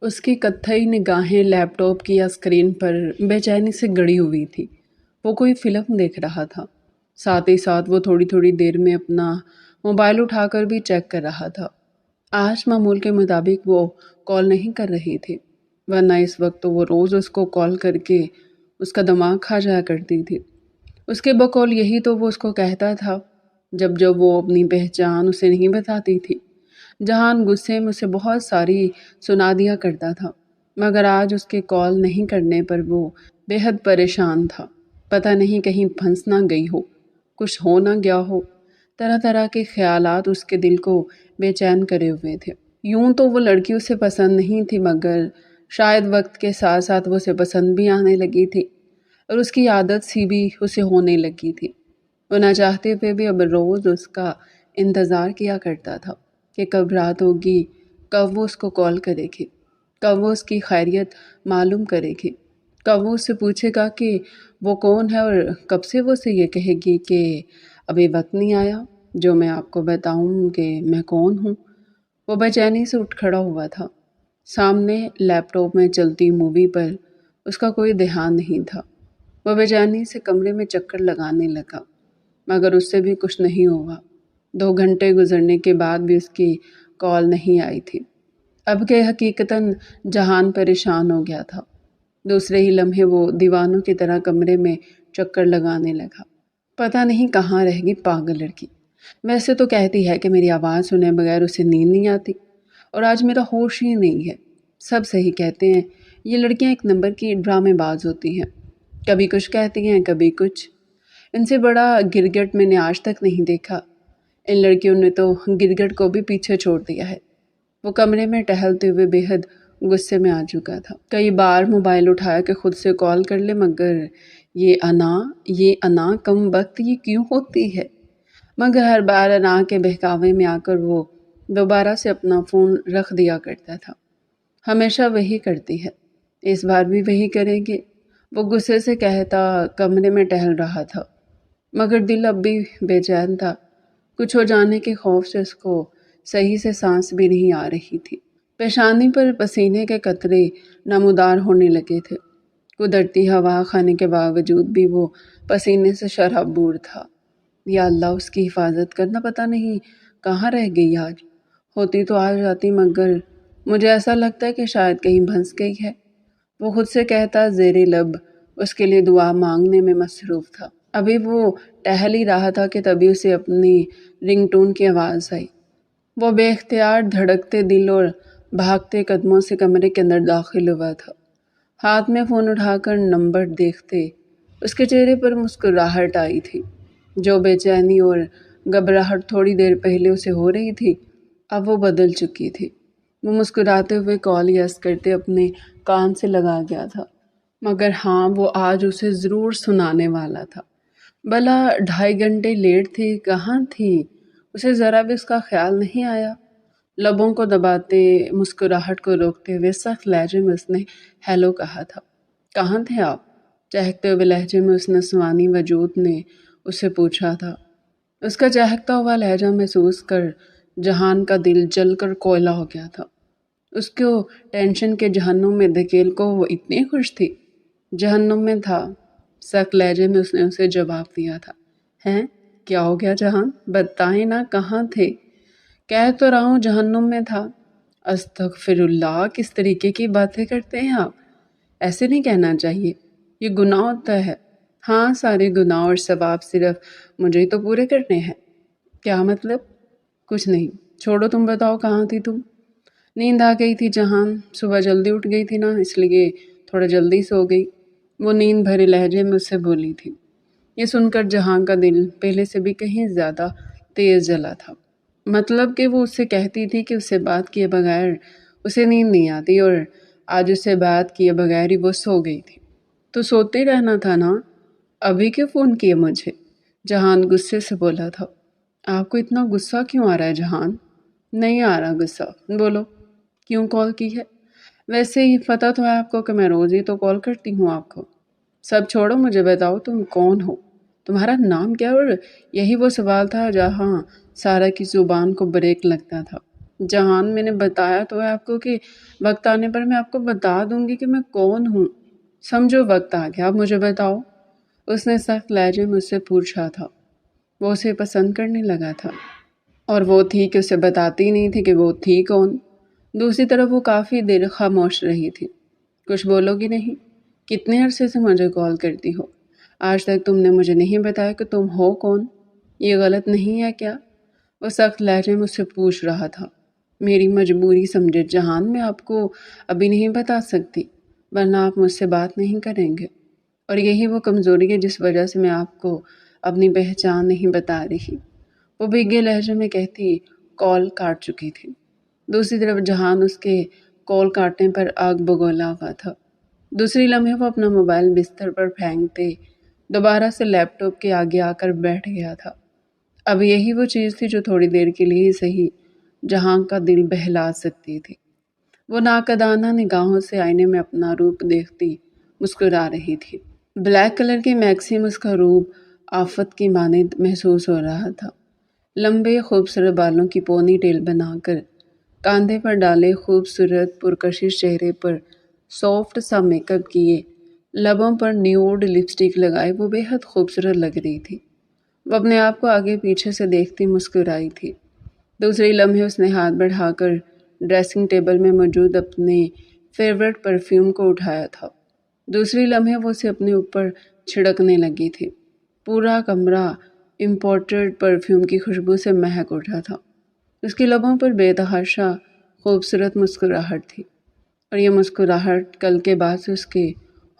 اس کی کتھئی نگاہیں لیپ ٹاپ کی اسکرین پر بے چینی سے گڑی ہوئی تھی۔ وہ کوئی فلم دیکھ رہا تھا، ساتھ ہی ساتھ وہ تھوڑی تھوڑی دیر میں اپنا موبائل اٹھا کر بھی چیک کر رہا تھا۔ آج معمول کے مطابق وہ کال نہیں کر رہی تھی، ورنہ اس وقت تو وہ روز اس کو کال کر کے اس کا دماغ کھا جایا کرتی تھی۔ اس کے بقول یہی تو وہ اس کو کہتا تھا جب وہ اپنی پہچان اسے نہیں بتاتی تھی۔ جہان غصے میں اسے بہت ساری سنا دیا کرتا تھا، مگر آج اس کے کال نہیں کرنے پر وہ بے حد پریشان تھا۔ پتہ نہیں کہیں پھنس نہ گئی ہو، کچھ ہو نہ گیا ہو۔ طرح طرح کے خیالات اس کے دل کو بے چین کرے ہوئے تھے۔ یوں تو وہ لڑکی اسے پسند نہیں تھی، مگر شاید وقت کے ساتھ ساتھ وہ اسے پسند بھی آنے لگی تھی، اور اس کی عادت سی بھی اسے ہونے لگی تھی۔ وہ نہ چاہتے ہوئے بھی اب روز اس کا انتظار کیا کرتا تھا کہ کب رات ہوگی، کب وہ اس کو کال کرے گی، کب وہ اس کی خیریت معلوم کرے گی، کب وہ اس سے پوچھے گا کہ وہ کون ہے، اور کب سے وہ اسے یہ کہے گی کہ ابھی وقت نہیں آیا جو میں آپ کو بتاؤں کہ میں کون ہوں۔ وہ بے چینی سے اٹھ کھڑا ہوا تھا۔ سامنے لیپ ٹاپ میں چلتی مووی پر اس کا کوئی دھیان نہیں تھا۔ وہ بے چینی سے کمرے میں چکر لگانے لگا، مگر اس سے بھی کچھ نہیں ہوا۔ 2 گھنٹے گزرنے کے بعد بھی اس کی کال نہیں آئی تھی۔ اب کہ حقیقتاً جہان پریشان ہو گیا تھا۔ دوسرے ہی لمحے وہ دیوانوں کی طرح کمرے میں چکر لگانے لگا۔ پتہ نہیں کہاں رہ گئی پاگل لڑکی۔ ویسے تو کہتی ہے کہ میری آواز سنے بغیر اسے نیند نہیں آتی، اور آج میرا ہوش ہی نہیں ہے۔ سب صحیح کہتے ہیں، یہ لڑکیاں ایک نمبر کی ڈرامے باز ہوتی ہیں، کبھی کچھ کہتی ہیں کبھی کچھ۔ ان سے بڑا گرگٹ میں نے آج تک نہیں دیکھا۔ ان لڑکیوں نے تو گرگٹ کو بھی پیچھے چھوڑ دیا ہے۔ وہ کمرے میں ٹہلتے ہوئے بے حد غصے میں آ چکا تھا۔ کئی بار موبائل اٹھایا کہ خود سے کال کر لے، مگر یہ انا کم وقت یہ کیوں ہوتی ہے؟ مگر ہر بار انا کے بہکاوے میں آ کر وہ دوبارہ سے اپنا فون رکھ دیا کرتا تھا۔ ہمیشہ وہی کرتی ہے، اس بار بھی وہی کرے گی، وہ غصے سے کہتا کمرے میں ٹہل رہا تھا، مگر دل اب بھی بے چین تھا۔ کچھ ہو جانے کے خوف سے اس کو صحیح سے سانس بھی نہیں آ رہی تھی۔ پیشانی پر پسینے کے قطرے نمودار ہونے لگے تھے۔ قدرتی ہوا کھانے کے باوجود بھی وہ پسینے سے شرابور تھا۔ یا اللہ اس کی حفاظت کرنا، پتہ نہیں کہاں رہ گئی آج۔ ہوتی تو آ جاتی، مگر مجھے ایسا لگتا ہے کہ شاید کہیں پھنس گئی ہے، وہ خود سے کہتا زیر لب اس کے لیے دعا مانگنے میں مصروف تھا۔ ابھی وہ ٹہل ہی رہا تھا کہ تبھی اسے اپنی رنگ ٹون کی آواز آئی۔ وہ بے اختیار دھڑکتے دل اور بھاگتے قدموں سے کمرے کے اندر داخل ہوا تھا۔ ہاتھ میں فون اٹھا کر نمبر دیکھتے اس کے چہرے پر مسکراہٹ آئی تھی۔ جو بے چینی اور گھبراہٹ تھوڑی دیر پہلے اسے ہو رہی تھی، اب وہ بدل چکی تھی۔ وہ مسکراتے ہوئے کال یس کرتے اپنے کان سے لگا گیا تھا، مگر ہاں وہ آج اسے ضرور سنانے والا تھا۔ بھلا 2.5 گھنٹے لیٹ تھی، کہاں تھی؟ اسے ذرا بھی اس کا خیال نہیں آیا۔ لبوں کو دباتے مسکراہٹ کو روکتے ہوئے سخت لہجے میں اس نے ہیلو کہا تھا۔ کہاں تھے آپ؟ چہکتے ہوئے لہجے میں اس نسوانی وجود نے اسے پوچھا تھا۔ اس کا چہکتا ہوا لہجہ محسوس کر جہان کا دل جل کر کوئلہ ہو گیا تھا۔ اس کو ٹینشن کے جہنم میں دھکیل کو وہ اتنی خوش تھی۔ جہنم میں تھا، سخت لہجے میں اس نے اسے جواب دیا تھا۔ ہیں؟ کیا ہو گیا جہان؟ بتائیں نا کہاں تھے؟ کہہ تو رہا ہوں جہنم میں تھا۔ استغفر اللہ، کس طریقے کی باتیں کرتے ہیں آپ؟ ایسے نہیں کہنا چاہیے، یہ گناہ ہوتا ہے۔ ہاں، سارے گناہ اور ثواب صرف مجھے تو پورے کرنے ہیں۔ کیا مطلب؟ کچھ نہیں، چھوڑو، تم بتاؤ کہاں تھی تم؟ نیند آ گئی تھی جہان، صبح جلدی اٹھ گئی تھی نا، اس لیے تھوڑا جلدی سو گئی، وہ نیند بھرے لہجے میں اس سے بولی تھی۔ یہ سن کر جہان کا دل پہلے سے بھی کہیں زیادہ تیز جلا تھا۔ مطلب کہ وہ اس سے کہتی تھی کہ اس سے بات کیے بغیر اسے نیند نہیں آتی، اور آج اس سے بات کیے بغیر ہی وہ سو گئی تھی۔ تو سوتے رہنا تھا نا، ابھی کیوں فون کیے مجھے؟ جہان غصے سے بولا تھا۔ آپ کو اتنا غصہ کیوں آ رہا ہے جہان؟ نہیں آ رہا غصہ، بولو کیوں کال کی ہے؟ ویسے ہی پتہ تو ہے آپ کو کہ میں روز ہی تو کال کرتی ہوں آپ کو۔ سب چھوڑو، مجھے بتاؤ تم کون ہو، تمہارا نام کیا؟ اور یہی وہ سوال تھا جہاں سارا کی زبان کو بریک لگتا تھا۔ جہان میں نے بتایا تو ہے آپ کو کہ وقت آنے پر میں آپ کو بتا دوں گی کہ میں کون ہوں۔ سمجھو وقت آ گیا، اب مجھے بتاؤ۔ اس نے سخت لہجے مجھ سے پوچھا تھا۔ وہ اسے پسند کرنے لگا تھا اور وہ تھی کہ اسے بتاتی نہیں تھی کہ وہ تھی کون۔ دوسری طرف وہ کافی دیر خاموش رہی تھی۔ کچھ بولو گی نہیں؟ کتنے عرصے سے مجھے کال کرتی ہو؟ آج تک تم نے مجھے نہیں بتایا کہ تم ہو کون؟ یہ غلط نہیں ہے کیا؟ وہ سخت لہجے مجھ سے پوچھ رہا تھا۔ میری مجبوری سمجھے جہان، میں آپ کو ابھی نہیں بتا سکتی ورنہ آپ مجھ سے بات نہیں کریں گے، اور یہی وہ کمزوری ہے جس وجہ سے میں آپ کو اپنی پہچان نہیں بتا رہی۔ وہ بھیگے لہجے میں کہتی کال کاٹ چکی تھی۔ دوسری طرف جہان اس کے کال کاٹنے پر آگ بگولا ہوا تھا۔ دوسری لمحے وہ اپنا موبائل بستر پر پھینکتے دوبارہ سے لیپ ٹاپ کے آگے آ کر بیٹھ گیا تھا۔ اب یہی وہ چیز تھی جو تھوڑی دیر کے لیے ہی صحیح جہاں کا دل بہلا سکتی تھی۔ وہ ناقدانہ نگاہوں سے آئینے میں اپنا روپ دیکھتی مسکرا رہی تھی۔ بلیک کلر کی میکسی میں اس کا روپ آفت کی مانند محسوس ہو رہا تھا۔ لمبے خوبصورت بالوں کی پونی ٹیل بنا کر کاندھے پر ڈالے خوبصورت پرکشش چہرے پر سافٹ سا میک اپ کیے، لبوں پر نیوڈ لپسٹک لگائے وہ بے حد خوبصورت لگ رہی تھی۔ وہ اپنے آپ کو آگے پیچھے سے دیکھتی مسکرائی تھی۔ دوسری لمحے اس نے ہاتھ بڑھا کر ڈریسنگ ٹیبل میں موجود اپنے فیورٹ پرفیوم کو اٹھایا تھا۔ دوسری لمحے وہ اسے اپنے اوپر چھڑکنے لگی تھی۔ پورا کمرہ امپورٹڈ پرفیوم کی خوشبو سے مہک اٹھا تھا۔ اس کے لبوں پر بے تحاشا خوبصورت مسکراہٹ تھی، اور یہ مسکراہٹ کل کے بعد سے اس کے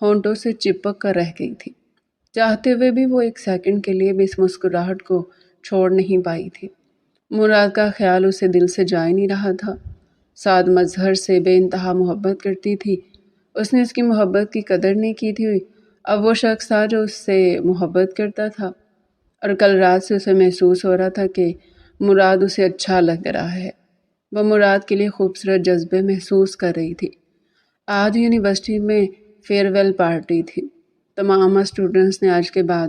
ہونٹوں سے چپک کر رہ گئی تھی۔ چاہتے ہوئے بھی وہ ایک سیکنڈ کے لیے بھی اس مسکراہٹ کو چھوڑ نہیں پائی تھی۔ مراد کا خیال اسے دل سے جا ہی نہیں رہا تھا۔ سعد مظہر سے بے انتہا محبت کرتی تھی۔ اس نے اس کی محبت کی قدر نہیں کی تھی۔ اب وہ شخص تھا جو اس سے محبت کرتا تھا، اور کل رات سے اسے محسوس ہو رہا تھا کہ مراد اسے اچھا لگ رہا ہے۔ وہ مراد کے لیے خوبصورت جذبے محسوس کر رہی تھی۔ آج یونیورسٹی میں فیئر ویل پارٹی تھی۔ تمام اسٹوڈنٹس نے آج کے بعد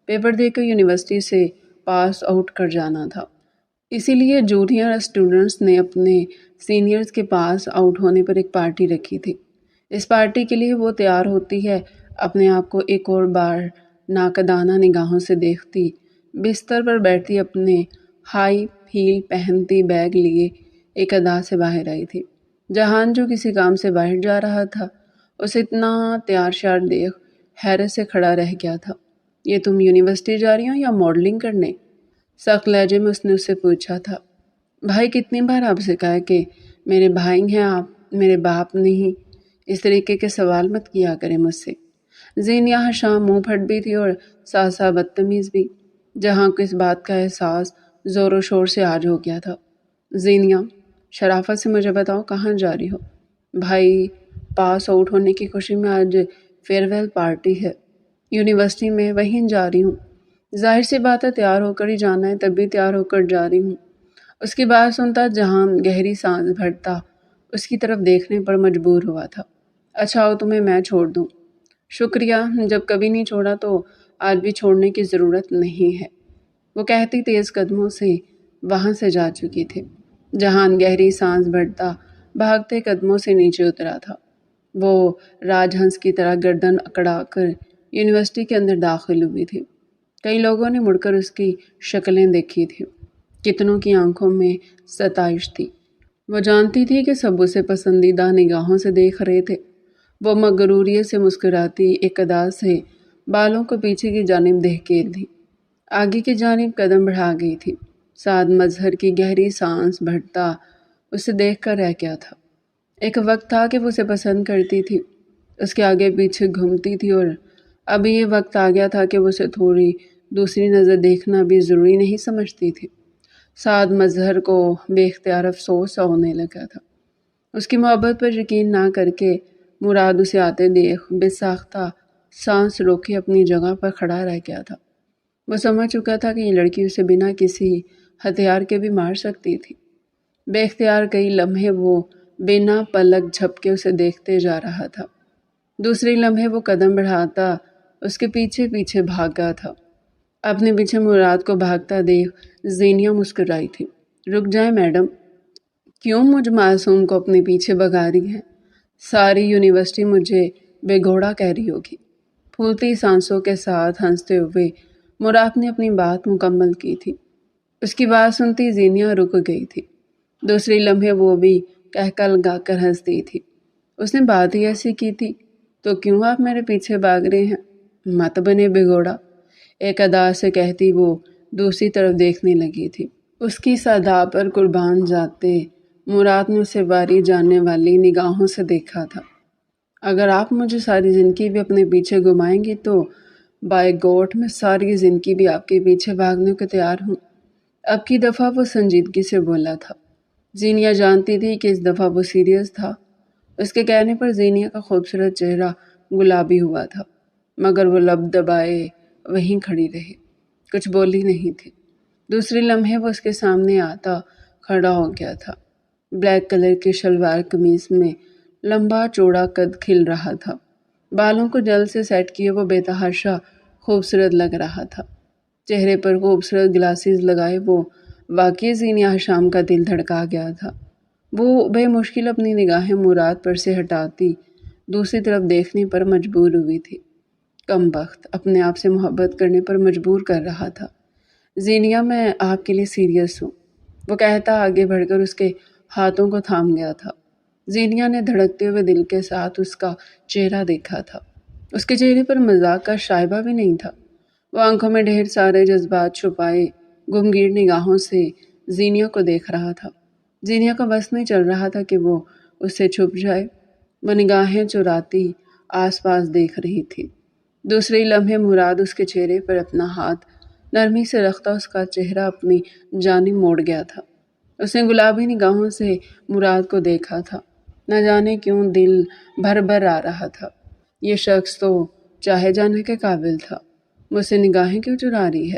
پیپر دے کر یونیورسٹی سے پاس آؤٹ کر جانا تھا۔ اسی لیے جونیئر اسٹوڈنٹس نے اپنے سینئرز کے پاس آؤٹ ہونے پر ایک پارٹی رکھی تھی۔ اس پارٹی کے لیے وہ تیار ہوتی ہے، اپنے آپ کو ایک اور بار ناقدانہ نگاہوں سے دیکھتی، بستر پر بیٹھتی اپنے ہائی ہیل پہنتی بیگ لیے ایک ادا سے باہر آئی تھی۔ جہان جو کسی کام سے باہر جا رہا تھا، اسے اتنا تیار شیار دیکھ حیرت سے کھڑا رہ گیا تھا۔ یہ تم یونیورسٹی جا رہی ہو یا ماڈلنگ کرنے؟ سخت لہجے میں اس نے اس سے پوچھا تھا۔ بھائی کتنی بار آپ سے کہا کہ میرے بھائی ہیں آپ، میرے باپ نہیں۔ اس طریقے کے سوال مت کیا کریں مجھ سے۔ زینیہ شام منہ پھٹ بھی تھی اور سا بدتمیز بھی۔ جہاں کو اس بات کا احساس زور و شور سے آج ہو گیا تھا۔ زینیہ، شرافت سے مجھے بتاؤ کہاں جا رہی ہو؟ بھائی پاس آؤٹ ہونے کی خوشی میں آج فیئر ویل پارٹی ہے، یونیورسٹی میں، وہیں جا رہی ہوں۔ ظاہر سی بات ہے تیار ہو کر ہی جانا ہے، تب بھی تیار ہو کر جا رہی ہوں۔ اس کی بات سنتا جہان گہری سانس بھرتا اس کی طرف دیکھنے پر مجبور ہوا تھا۔ اچھا ہو تمہیں میں چھوڑ دوں؟ شکریہ، جب کبھی نہیں چھوڑا تو آج بھی چھوڑنے کی ضرورت نہیں ہے، وہ کہتی تیز قدموں سے وہاں سے جا چکی تھی۔ جہان گہری سانس بھرتا بھاگتے قدموں سے نیچے اترا تھا۔ وہ راج ہنس کی طرح گردن اکڑا کر یونیورسٹی کے اندر داخل ہوئی تھی۔ کئی لوگوں نے مڑ کر اس کی شکلیں دیکھی تھی، کتنوں کی آنکھوں میں ستائش تھی۔ وہ جانتی تھی کہ سب اسے پسندیدہ نگاہوں سے دیکھ رہے تھے۔ وہ مغروریت سے مسکراتی ایک ادا سے بالوں کو پیچھے کی جانب دھکیل دی، آگے کی جانب قدم بڑھا گئی تھی۔ سعد مظہر کی گہری سانس بھرتا اسے دیکھ کر رہ گیا تھا۔ ایک وقت تھا کہ وہ اسے پسند کرتی تھی، اس کے آگے پیچھے گھومتی تھی، اور ابھی یہ وقت آ گیا تھا کہ وہ اسے تھوڑی دوسری نظر دیکھنا بھی ضروری نہیں سمجھتی تھی۔ سعد مظہر کو بے اختیار افسوس سا ہونے لگا تھا۔ اس کی محبت پر یقین نہ کر کے مراد اسے آتے دیکھ بے ساختہ سانس روکے اپنی جگہ پر کھڑا رہ گیا تھا۔ وہ سمجھ چکا تھا کہ یہ لڑکی اسے بنا کسی ہتھیار کے بھی مار سکتی تھی۔ بے اختیار کئی لمحے وہ بنا پلک جھپکے اسے دیکھتے جا رہا تھا۔ دوسری لمحے وہ قدم بڑھاتا اس کے پیچھے پیچھے بھاگا تھا۔ اپنے پیچھے مراد کو بھاگتا دیکھ زینیہ مسکرائی تھی۔ رک جائیں میڈم، کیوں مجھ معصوم کو اپنے پیچھے بھگا رہی ہے؟ ساری یونیورسٹی مجھے بے گھوڑا کہہ رہی ہوگی۔ پھولتی سانسوں کے ساتھ ہنستے ہوئے مراد نے اپنی بات مکمل کی تھی۔ اس کی بات سنتی زینیا رک گئی تھی۔ دوسری لمحے وہ بھی کہکا لگا کر ہنس دی تھی۔ اس نے بات ہی ایسی کی تھی تو کیوں آپ میرے پیچھے بھاگ رہے ہیں؟ مت بنے بے گھوڑا، ایک ادا سے کہتی وہ دوسری طرف دیکھنے لگی تھی۔ اس کی صدا پر قربان جاتے مراد نے اسے باری جاننے والی نگاہوں سے دیکھا تھا۔ اگر آپ مجھے ساری زندگی بھی اپنے پیچھے گھمائیں گی تو بائی گاڈ میں ساری زندگی بھی آپ کے پیچھے بھاگنے کو تیار ہوں۔ اب کی دفعہ وہ سنجیدگی سے بولا تھا۔ زینیا جانتی تھی کہ اس دفعہ وہ سیریس تھا۔ اس کے کہنے پر زینیا کا خوبصورت چہرہ گلابی ہوا تھا، مگر وہ لب دبائے وہیں کھڑی رہی، کچھ بولی نہیں تھی۔ دوسری لمحے وہ اس کے سامنے آتا کھڑا ہو گیا تھا۔ بلیک کلر کی شلوار قمیص میں لمبا چوڑا قد کھل رہا تھا، بالوں کو جلد سے سیٹ کیے وہ بے تحاشا خوبصورت لگ رہا تھا۔ چہرے پر خوبصورت گلاسز لگائے وہ واقعی زینیا حشام کا دل دھڑکا گیا تھا۔ وہ بے مشکل اپنی نگاہیں مراد پر سے ہٹاتی دوسری طرف دیکھنے پر مجبور ہوئی تھی۔ کم بخت اپنے آپ سے محبت کرنے پر مجبور کر رہا تھا۔ زینیا، میں آپ کے لیے سیریس ہوں، وہ کہتا آگے بڑھ کر اس کے ہاتھوں کو تھام گیا تھا۔ زینیا نے دھڑکتے ہوئے دل کے ساتھ اس کا چہرہ دیکھا تھا۔ اس کے چہرے پر مذاق کا شائبہ بھی نہیں تھا۔ وہ آنکھوں میں ڈھیر سارے جذبات چھپائے گمگیر نگاہوں سے زینیا کو دیکھ رہا تھا۔ زینیا کا بس نہیں چل رہا تھا کہ وہ اس سے چھپ جائے۔ وہ نگاہیں چراتی آس پاس دیکھ رہی تھی۔ دوسری لمحے مراد اس کے چہرے پر اپنا ہاتھ نرمی سے رکھتا اس کا چہرہ اپنی جانب موڑ گیا تھا۔ اس نے گلابی نگاہوں سے مراد کو دیکھا تھا۔ نہ جانے کیوں دل بھر بھر آ رہا تھا۔ یہ شخص تو چاہے جانے کے قابل تھا، مجھ سے نگاہیں کیوں چرا رہی ہے؟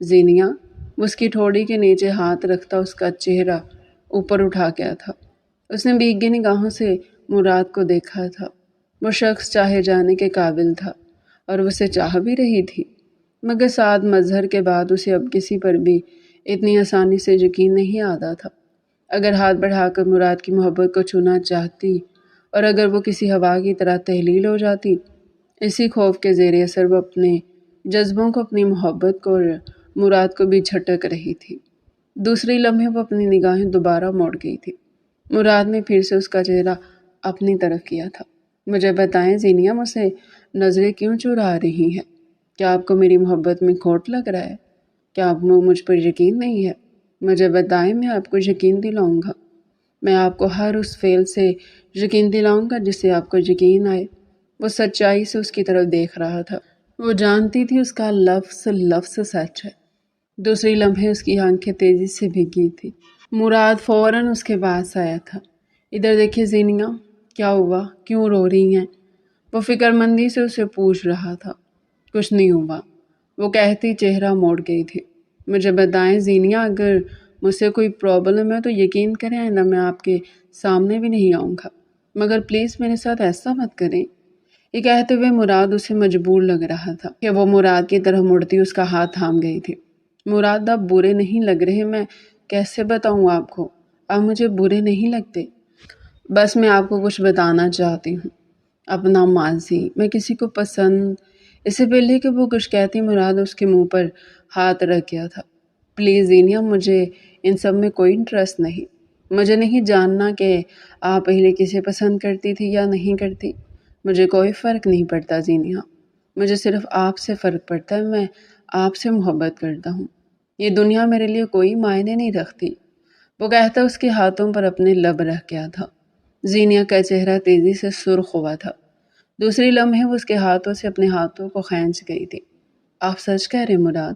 زینیا، اس کی ٹھوڑی کے نیچے ہاتھ رکھتا اس کا چہرہ اوپر اٹھا گیا تھا۔ اس نے بھیگی نگاہوں سے مراد کو دیکھا تھا۔ وہ شخص چاہے جانے کے قابل تھا اور اسے چاہ بھی رہی تھی، مگر سعد مظہر کے بعد اسے اب کسی پر بھی اتنی آسانی سے یقین نہیں آتا تھا۔ اگر ہاتھ بڑھا کر مراد کی محبت کو چھونا چاہتی اور اگر وہ کسی ہوا کی طرح تحلیل ہو جاتی، اسی خوف کے زیر اثر وہ اپنے جذبوں کو، اپنی محبت کو اور مراد کو بھی جھٹک رہی تھی۔ دوسری لمحے وہ اپنی نگاہیں دوبارہ موڑ گئی تھی۔ مراد نے پھر سے اس کا چہرہ اپنی طرف کیا تھا۔ مجھے بتائیں زینیا، مجھ سے نظریں کیوں چرا رہی ہیں؟ کیا آپ کو میری محبت میں کھوٹ لگ رہا ہے؟ کیا آپ کو مجھ پر یقین نہیں ہے؟ مجھے بتائیں، میں آپ کو یقین دلاؤں گا۔ میں آپ کو ہر اس فعل سے یقین دلاؤں گا جس سے آپ کو یقین آئے۔ وہ سچائی سے اس کی طرف دیکھ رہا تھا۔ وہ جانتی تھی اس کا لفظ لفظ سچ ہے۔ دوسری لمحے اس کی آنکھیں تیزی سے بھیگی تھی۔ مراد فوراً اس کے پاس آیا تھا۔ ادھر دیکھیے زینیا، کیا ہوا؟ کیوں رو رہی ہیں؟ وہ فکر مندی سے اسے پوچھ رہا تھا۔ کچھ نہیں ہوا، وہ کہتی چہرہ موڑ گئی تھی۔ مجھے بتائیں زینیا، اگر مجھ سے کوئی پرابلم ہے تو یقین کریں آئندہ میں آپ کے سامنے بھی نہیں آؤں گا، مگر پلیز میرے ساتھ ایسا مت کریں۔ یہ کہتے ہوئے مراد اسے مجبور لگ رہا تھا کہ وہ مراد کی طرف مڑتی اس کا ہاتھ تھام گئی تھی۔ مراد، آپ برے نہیں لگ رہے، میں کیسے بتاؤں آپ کو؟ آپ مجھے برے نہیں لگتے، بس میں آپ کو کچھ بتانا چاہتی ہوں۔ اپنا ماضی، میں کسی کو پسند، اس سے پہلے کہ وہ کچھ کہتی مراد اس کے منہ پر ہاتھ رکھ گیا تھا۔ پلیز زینیا، مجھے ان سب میں کوئی انٹرسٹ نہیں۔ مجھے نہیں جاننا کہ آپ پہلے کسے پسند کرتی تھی یا نہیں کرتی۔ مجھے کوئی فرق نہیں پڑتا زینیا، مجھے صرف آپ سے فرق پڑتا ہے۔ میں آپ سے محبت کرتا ہوں، یہ دنیا میرے لیے کوئی معنی نہیں رکھتی۔ وہ کہتا اس کے ہاتھوں پر اپنے لب رکھ گیا تھا۔ زینیا کا چہرہ تیزی سے سرخ ہوا تھا۔ دوسری لمحے وہ اس کے ہاتھوں سے اپنے ہاتھوں کو کھینچ گئی تھی۔ آپ سچ کہہ رہے مراد؟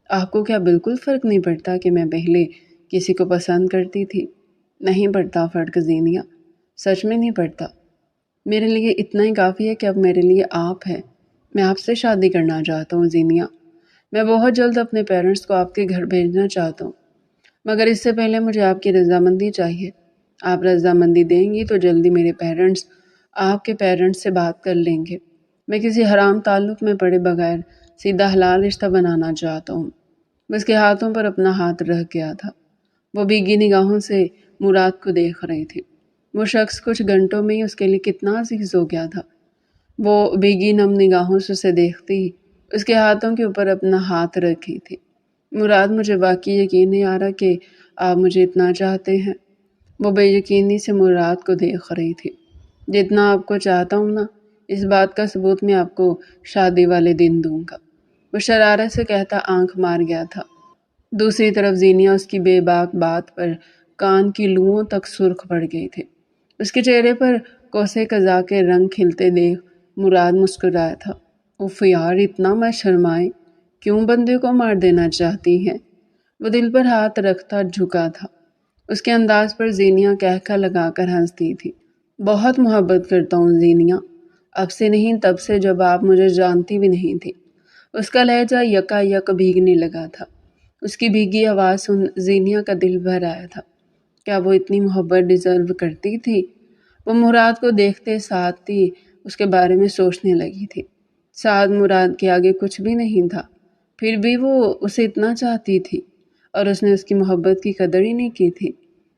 آپ کو کیا بالکل فرق نہیں پڑتا کہ میں پہلے کسی کو پسند کرتی تھی؟ نہیں پڑتا فرق زینیا، سچ میں نہیں پڑتا۔ میرے لیے اتنا ہی کافی ہے کہ اب میرے لیے آپ ہے۔ میں آپ سے شادی کرنا چاہتا ہوں زینیا۔ میں بہت جلد اپنے پیرنٹس کو آپ کے گھر بھیجنا چاہتا ہوں، مگر اس سے پہلے مجھے آپ کی رضامندی چاہیے۔ آپ رضامندی دیں گی تو جلدی میرے پیرنٹس آپ کے پیرنٹس سے بات کر لیں گے۔ میں کسی حرام تعلق میں پڑے بغیر سیدھا حلال رشتہ بنانا چاہتا ہوں۔ اس کے ہاتھوں پر اپنا ہاتھ رکھ گیا تھا۔ وہ بھیگی نگاہوں سے مراد کو دیکھ رہی تھی۔ وہ شخص کچھ گھنٹوں میں ہی اس کے لیے کتنا عزیز ہو گیا تھا۔ وہ بھیگی نم نگاہوں سے اسے دیکھتی ہی اس کے ہاتھوں کے اوپر اپنا ہاتھ رکھی تھی۔ مراد، مجھے واقعی یقین نہیں آ رہا کہ آپ مجھے اتنا چاہتے ہیں۔ وہ بے یقینی سے مراد کو دیکھ رہی تھی۔ جتنا آپ کو چاہتا ہوں نا، اس بات کا ثبوت میں آپ کو شادی والے دن دوں گا، وہ شرارت سے کہتا آنکھ مار گیا تھا۔ دوسری طرف زینیا اس کی بے باک بات پر کان کی لوؤں تک سرخ پڑ گئی تھی۔ اس کے چہرے پر کوسے قضا کے رنگ کھلتے دیکھ مراد مسکرایا تھا۔ اف یار، اتنا مت شرمائے، کیوں بندے کو مار دینا چاہتی ہیں؟ وہ دل پر ہاتھ رکھتا جھکا تھا۔ اس کے انداز پر زینیا کہکا لگا کر ہنستی تھی۔ بہت محبت کرتا ہوں زینیا، اب سے نہیں تب سے جب آپ مجھے جانتی بھی نہیں تھی۔ اس کا لہجہ یکا یک بھیگنے لگا تھا۔ اس کی بھیگی آواز سن زینیا کا دل بھر آیا تھا۔ کیا وہ اتنی محبت ڈیزرو کرتی تھی؟ وہ مراد کو دیکھتے ساتھ ہی اس کے بارے میں سوچنے لگی تھی۔ ساتھ مراد کے آگے کچھ بھی نہیں تھا، پھر بھی وہ اسے اتنا چاہتی تھی اور اس نے اس کی محبت کی قدر ہی نہیں کی تھی۔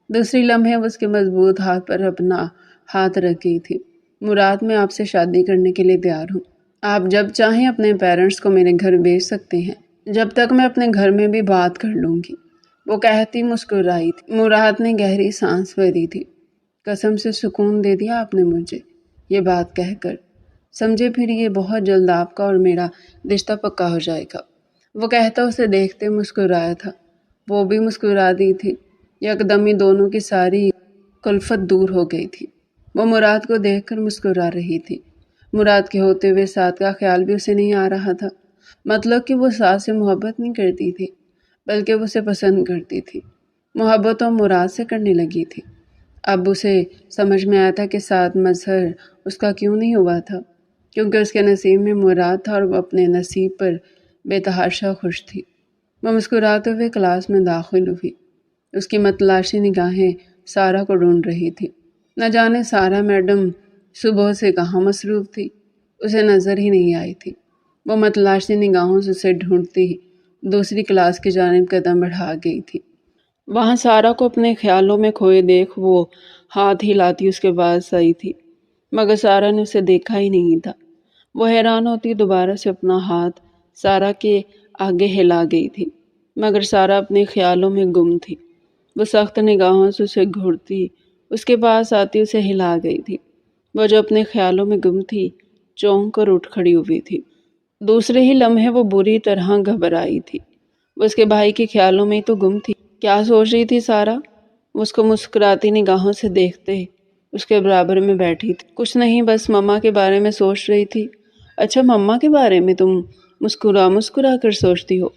دوسری لمحے وہ اس کے مضبوط ہاتھ پر اپنا ہاتھ رکھی تھی۔ مراد، میں آپ سے شادی کرنے کے لیے تیار ہوں۔ آپ جب چاہیں اپنے پیرنٹس کو میرے گھر بھیج سکتے ہیں، جب تک میں اپنے گھر میں بھی بات کر لوں گی، وہ کہتی مسکرائی تھی۔ مراد نے گہری سانس بھری تھی۔ قسم سے سکون دے دیا آپ نے مجھے یہ بات کہہ کر۔ سمجھے، پھر یہ بہت جلد آپ کا اور میرا رشتہ پکا ہو جائے گا، وہ کہتا اسے دیکھتے مسکرایا تھا۔ وہ بھی مسکرا دی تھی۔ یکدم ہی دونوں کی ساری کلفت دور ہو گئی تھی۔ وہ مراد کو دیکھ کر مسکرا رہی تھی۔ مراد کے ہوتے ہوئے ساتھ کا خیال بھی اسے نہیں آ رہا تھا۔ مطلب کہ وہ ساتھ سے محبت نہیں کرتی تھی، بلکہ وہ اسے پسند کرتی تھی۔ محبت اور مراد سے کرنے لگی تھی۔ اب اسے سمجھ میں آیا تھا کہ ساتھ مظہر اس کا کیوں نہیں ہوا تھا، کیونکہ اس کے نصیب میں مراد تھا اور وہ اپنے نصیب پر بے تحاشا خوش تھی۔ وہ مسکراتے ہوئے کلاس میں داخل ہوئی۔ اس کی متلاشی نگاہیں سارا کو ڈھونڈ رہی تھی۔ نہ جانے سارا میڈم صبح سے کہاں مصروف تھی، اسے نظر ہی نہیں آئی تھی۔ وہ متلاشی نگاہوں سے اسے ڈھونڈتی ہی دوسری کلاس کی جانب قدم بڑھا گئی تھی۔ وہاں سارا کو اپنے خیالوں میں کھوئے دیکھ وہ ہاتھ ہلاتی اس کے پاس آئی تھی، مگر سارا نے اسے دیکھا ہی نہیں تھا۔ وہ حیران ہوتی دوبارہ سے اپنا ہاتھ سارا کے آگے ہلا گئی تھی، مگر سارا اپنے خیالوں میں گم تھی۔ وہ سخت نگاہوں سے اسے گھورتی اس کے پاس آتی اسے ہلا گئی تھی۔ وہ جو اپنے خیالوں میں گم تھی، چونک کر اٹھ کھڑی ہوئی تھی۔ دوسرے ہی لمحے وہ بری طرح گھبرائی تھی۔ وہ اس کے بھائی کے خیالوں میں ہی تو گم تھی۔ کیا سوچ رہی تھی سارا؟ وہ اس کو مسکراتی نگاہوں سے دیکھتے اس کے برابر میں بیٹھی تھی۔ کچھ نہیں، بس مما کے بارے میں سوچ رہی تھی۔ اچھا، مما کے بارے میں تم مسکرا کر سوچتی ہو؟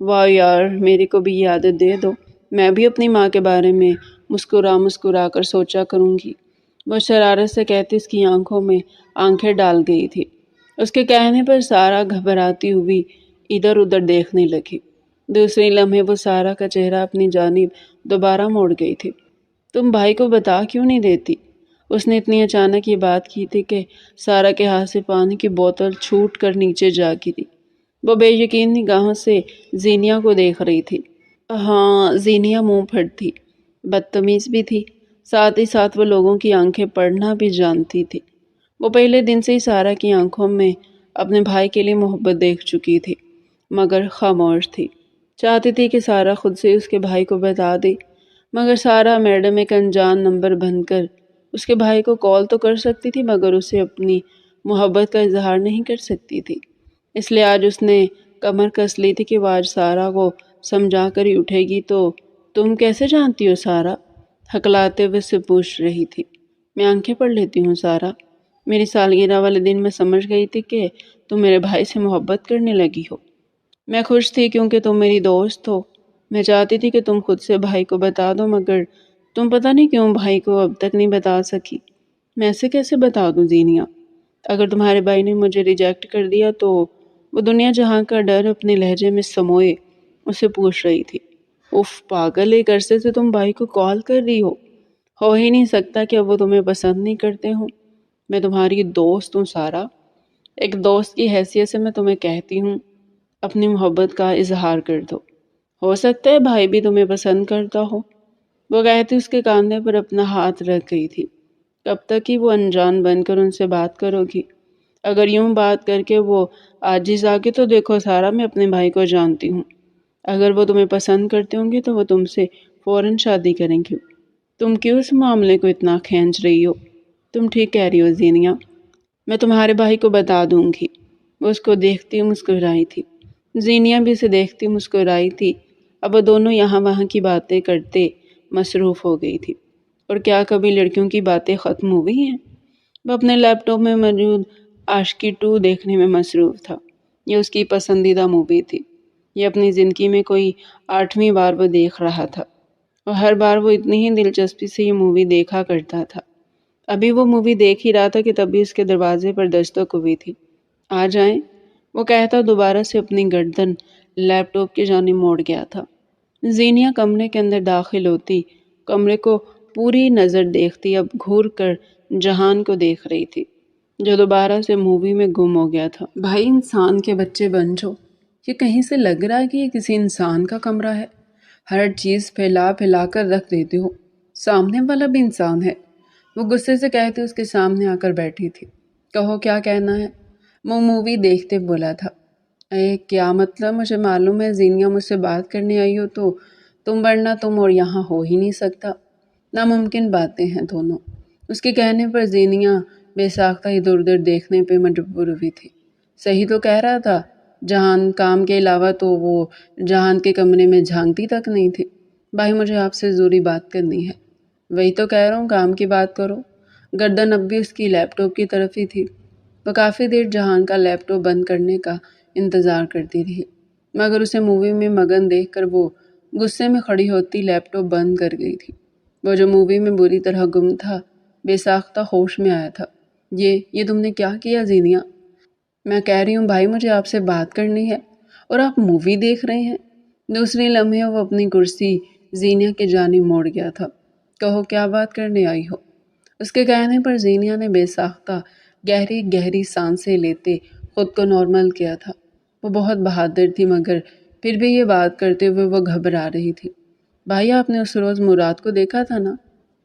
واہ یار، میرے کو بھی یہ عادت دے دو، میں بھی اپنی ماں کے بارے میں مسکرا کر سوچا کروں گی، وہ شرارت سے کہتی اس کی آنکھوں میں آنکھیں ڈال گئی تھی۔ اس کے کہنے پر سارا گھبراتی ہوئی ادھر ادھر دیکھنے لگی۔ دوسری لمحے وہ سارا کا چہرہ اپنی جانب دوبارہ موڑ گئی تھی۔ تم بھائی کو بتا کیوں نہیں دیتی؟ اس نے اتنی اچانک یہ بات کی تھی کہ سارا کے ہاتھ سے پانی کی بوتل چھوٹ کر نیچے جا گری۔ وہ بے یقین نگاہوں سے زینیا کو دیکھ رہی تھی۔ ہاں، زینیا منہ پھٹ تھی، بدتمیز بھی تھی، ساتھ ہی ساتھ وہ لوگوں کی آنکھیں پڑھنا بھی جانتی تھی۔ وہ پہلے دن سے ہی سارا کی آنکھوں میں اپنے بھائی کے لیے محبت دیکھ چکی تھی، مگر خاموش تھی۔ چاہتی تھی کہ سارا خود سے اس کے بھائی کو بتا دے، مگر سارا میڈم ایک انجان نمبر بن کر اس کے بھائی کو کال تو کر سکتی تھی، مگر اسے اپنی محبت کا اظہار نہیں کر سکتی تھی۔ اس لیے آج اس نے کمر کس لی تھی کہ وہ آج سارا کو سمجھا کر ہی اٹھے گی۔ تو تم کیسے جانتی ہو سارا؟ ہکلاتے ہوئے سے پوچھ رہی تھی۔ میں آنکھیں پڑھ لیتی ہوں سارا، میری سالگرہ والے دن میں سمجھ گئی تھی کہ تم میرے بھائی سے محبت کرنے لگی ہو۔ میں خوش تھی کیونکہ تم میری دوست ہو۔ میں چاہتی تھی کہ تم خود سے بھائی کو بتا دو، مگر تم پتہ نہیں کیوں بھائی کو اب تک نہیں بتا سکی۔ میں ایسے کیسے بتا دوں زینیا؟ اگر تمہارے بھائی نے مجھے ریجیکٹ کر دیا تو؟ وہ دنیا جہاں کا ڈر اپنے لہجے میں سموئے اسے پوچھ رہی تھی۔ اف پاگل، ایک عرصے سے تم بھائی کو کال کر رہی ہو ہی نہیں سکتا کہ اب وہ تمہیں پسند نہیں کرتے ہوں۔ میں تمہاری دوست ہوں سارا، ایک دوست کی حیثیت سے میں تمہیں کہتی ہوں اپنی محبت کا اظہار کر دو۔ ہو سکتا ہے بھائی بھی تمہیں پسند کرتا ہو، وہ کہتی اس کے کاندھے پر اپنا ہاتھ رکھ گئی تھی۔ کب تک ہی وہ انجان بن کر ان سے بات کرو گی؟ اگر یوں بات کر کے وہ عاجز آگے تو دیکھو سارا، میں اپنے بھائی کو جانتی ہوں۔ اگر وہ تمہیں پسند کرتے ہوں گے تو وہ تم سے فوراً شادی کریں گے۔ تم کیوں اس معاملے کو اتنا کھینچ رہی ہو؟ تم ٹھیک کہہ رہی ہو زینیا، میں تمہارے بھائی کو بتا دوں گی۔ وہ اس کو دیکھتی مسکرائی تھی۔ زینیا بھی اسے دیکھتی مسکرائی تھی۔ اب وہ دونوں یہاں وہاں کی باتیں کرتے مصروف ہو گئی تھی۔ اور کیا کبھی لڑکیوں کی باتیں ختم ہوئی ہیں؟ وہ اپنے لیپ ٹاپ میں موجود عاشقی 2 دیکھنے میں مصروف تھا۔ یہ اس کی پسندیدہ مووی تھی۔ یہ اپنی زندگی میں کوئی 8ویں بار وہ دیکھ رہا تھا، اور ہر بار وہ اتنی ہی دلچسپی سے یہ مووی دیکھا کرتا تھا۔ ابھی وہ مووی دیکھ ہی رہا تھا کہ تبھی اس کے دروازے پر دستک ہوئی تھی۔ آ جائیں، وہ کہتا دوبارہ سے اپنی گردن لیپ ٹاپ کی جانب موڑ گیا تھا۔ زینیا کمرے کے اندر داخل ہوتی، کمرے کو پوری نظر دیکھتی، اب گھور کر جہان کو دیکھ رہی تھی جو دوبارہ سے مووی میں گم ہو گیا تھا۔ بھائی انسان کے بچے بن جو، یہ کہیں سے لگ رہا ہے کہ یہ کسی انسان کا کمرہ ہے۔ ہر چیز پھیلا پھیلا کر رکھ دیتے ہو، سامنے والا بھی انسان ہے۔ وہ غصے سے کہتے اس کے سامنے آ کر بیٹھی تھی۔ کہو کیا کہنا ہے؟ وہ مووی دیکھتے بولا تھا۔ کیا مطلب؟ مجھے معلوم ہے زینیا مجھ سے بات کرنے آئی ہو تو تم، ورنہ تم اور یہاں ہو ہی نہیں سکتا۔ ناممکن باتیں ہیں دونوں۔ اس کے کہنے پر زینیا بے ساختہ ادھر ادھر دیکھنے پہ مجبور ہوئی تھی۔ صحیح تو کہہ رہا تھا جہان، کام کے علاوہ تو وہ جہان کے کمرے میں جھانکتی تک نہیں تھی۔ بھائی مجھے آپ سے ضروری بات کرنی ہے۔ وہی تو کہہ رہا ہوں، کام کی بات کرو۔ گردن اب بھی اس کی لیپ ٹاپ کی طرف ہی تھی۔ وہ کافی دیر جہان کا لیپ ٹاپ بند کرنے کا انتظار کرتی رہی، مگر اسے مووی میں مگن دیکھ کر وہ غصے میں کھڑی ہوتی لیپ ٹاپ بند کر گئی تھی۔ وہ جو مووی میں بری طرح گم تھا، بے ساختہ ہوش میں آیا تھا۔ یہ تم نے کیا کیا زینیا؟ میں کہہ رہی ہوں بھائی مجھے آپ سے بات کرنی ہے اور آپ مووی دیکھ رہے ہیں۔ دوسری لمحے وہ اپنی کرسی زینیا کی جانب موڑ گیا تھا۔ کہو کیا بات کرنے آئی ہو؟ اس کے کہنے پر زینیا نے بے ساختہ گہری گہری سانسیں لیتے خود کو نارمل کیا تھا۔ وہ بہت بہادر تھی، مگر پھر بھی یہ بات کرتے ہوئے وہ گھبرا رہی تھی۔ بھائی آپ نے اس روز مراد کو دیکھا تھا نا؟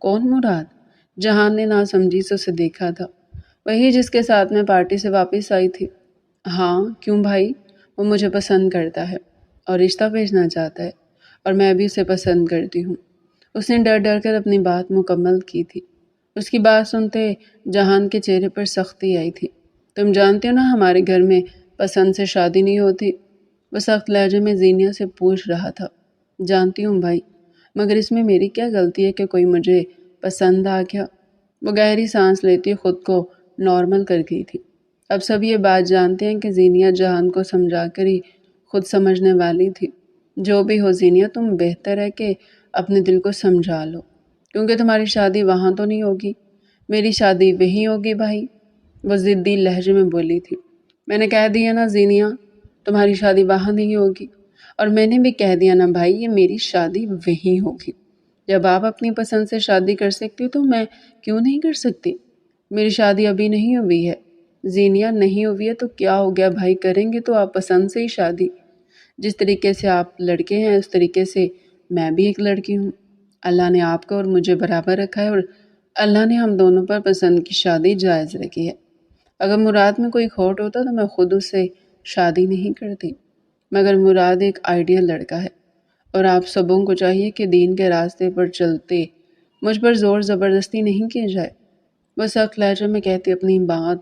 کون مراد؟ جہان نے ناسمجھی سے اسے دیکھا تھا۔ وہی جس کے ساتھ میں پارٹی سے واپس آئی تھی۔ ہاں کیوں بھائی؟ وہ مجھے پسند کرتا ہے اور رشتہ بھیجنا چاہتا ہے، اور میں بھی اسے پسند کرتی ہوں۔ اس نے ڈر ڈر کر اپنی بات مکمل کی تھی۔ اس کی بات سنتے جہان کے چہرے پر سختی آئی تھی۔ تم جانتے ہو نا ہمارے گھر میں پسند سے شادی نہیں ہوتی؟ وہ سخت لہجے میں زینیا سے پوچھ رہا تھا۔ جانتی ہوں بھائی، مگر اس میں میری کیا غلطی ہے کہ کوئی مجھے پسند آ گیا؟ وہ گہری سانس لیتی خود کو نارمل کر گئی تھی۔ اب سب یہ بات جانتے ہیں کہ زینیا جہان کو سمجھا کر ہی خود سمجھنے والی تھی۔ جو بھی ہو زینیا، تم بہتر ہے کہ اپنے دل کو سمجھا لو، کیونکہ تمہاری شادی وہاں تو نہیں ہوگی، میری شادی وہیں ہوگی بھائی، وہ ضدی لہجے میں بولی تھی۔ میں نے کہہ دیا نا زینیا، تمہاری شادی وہاں نہیں ہوگی، اور میں نے بھی کہہ دیا نا بھائی، یہ میری شادی وہیں ہوگی۔ جب آپ اپنی پسند سے شادی کر سکتی ہو تو میں کیوں نہیں کر سکتی؟ میری شادی ابھی نہیں ہوئی ہے زینیا، نہیں ہوئی ہے تو کیا ہو گیا بھائی، کریں گے تو آپ پسند سے ہی شادی۔ جس طریقے سے آپ لڑکے ہیں اس طریقے سے میں بھی ایک لڑکی ہوں۔ اللہ نے آپ کو اور مجھے برابر رکھا ہے، اور اللہ نے ہم دونوں پر پسند کی شادی جائز رکھی ہے۔ اگر مراد میں کوئی کھوٹ ہوتا تو میں خود اس سے شادی نہیں کرتی، مگر مراد ایک آئیڈیل لڑکا ہے، اور آپ سبوں کو چاہیے کہ دین کے راستے پر چلتے مجھ پر زور زبردستی نہیں کی جائے۔ وہ سخت لہجے میں کہتی اپنی بات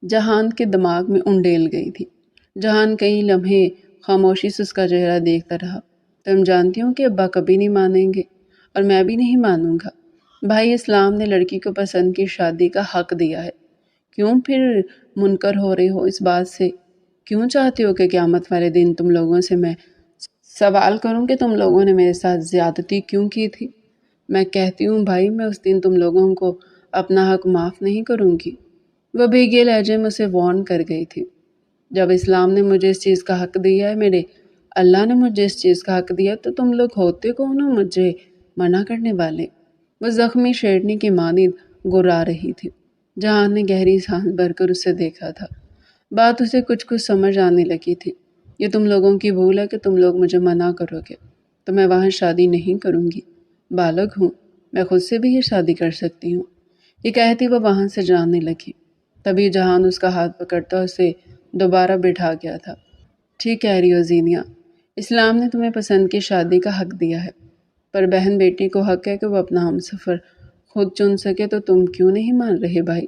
جہان کے دماغ میں انڈیل گئی تھی۔ جہان کئی لمحے خاموشی سے اس کا چہرہ دیکھتا رہا۔ تم جانتی ہوں کہ ابا کبھی نہیں مانیں گے، اور میں بھی نہیں مانوں گا۔ بھائی اسلام نے لڑکی کو پسند کی شادی کا حق دیا ہے، کیوں پھر منکر ہو رہے ہو اس بات سے؟ کیوں چاہتے ہو کہ قیامت والے دن تم لوگوں سے میں سوال کروں کہ تم لوگوں نے میرے ساتھ زیادتی کیوں کی تھی؟ میں کہتی ہوں بھائی، میں اس دن تم لوگوں کو اپنا حق معاف نہیں کروں گی۔ وہ بھیگے لہجے میں اسے وارن کر گئی تھی۔ جب اسلام نے مجھے اس چیز کا حق دیا ہے، میرے اللہ نے مجھے اس چیز کا حق دیا، تو تم لوگ ہوتے کون ہو مجھے منع کرنے والے؟ وہ زخمی شیرنی کی مانند گرا رہی تھی۔ جہان نے گہری سانس بھر کر اسے دیکھا تھا۔ بات اسے کچھ سمجھ آنے لگی تھی۔ یہ تم لوگوں کی بھول ہے کہ تم لوگ مجھے منع کرو گے تو میں وہاں شادی نہیں کروں گی، بالغ ہوں، میں خود سے بھی یہ شادی کر سکتی ہوں۔ یہ کہتی وہ وہاں سے جانے لگی۔ تبھی جہان اس کا ہاتھ پکڑتا اسے دوبارہ بٹھا گیا تھا۔ ٹھیک کہہ رہی ہو زینیا، اسلام نے تمہیں پسند کی شادی کا حق دیا ہے، پر بہن بیٹی کو حق ہے کہ وہ اپنا ہم سفر خود چن سکے، تو تم کیوں نہیں مان رہے بھائی؟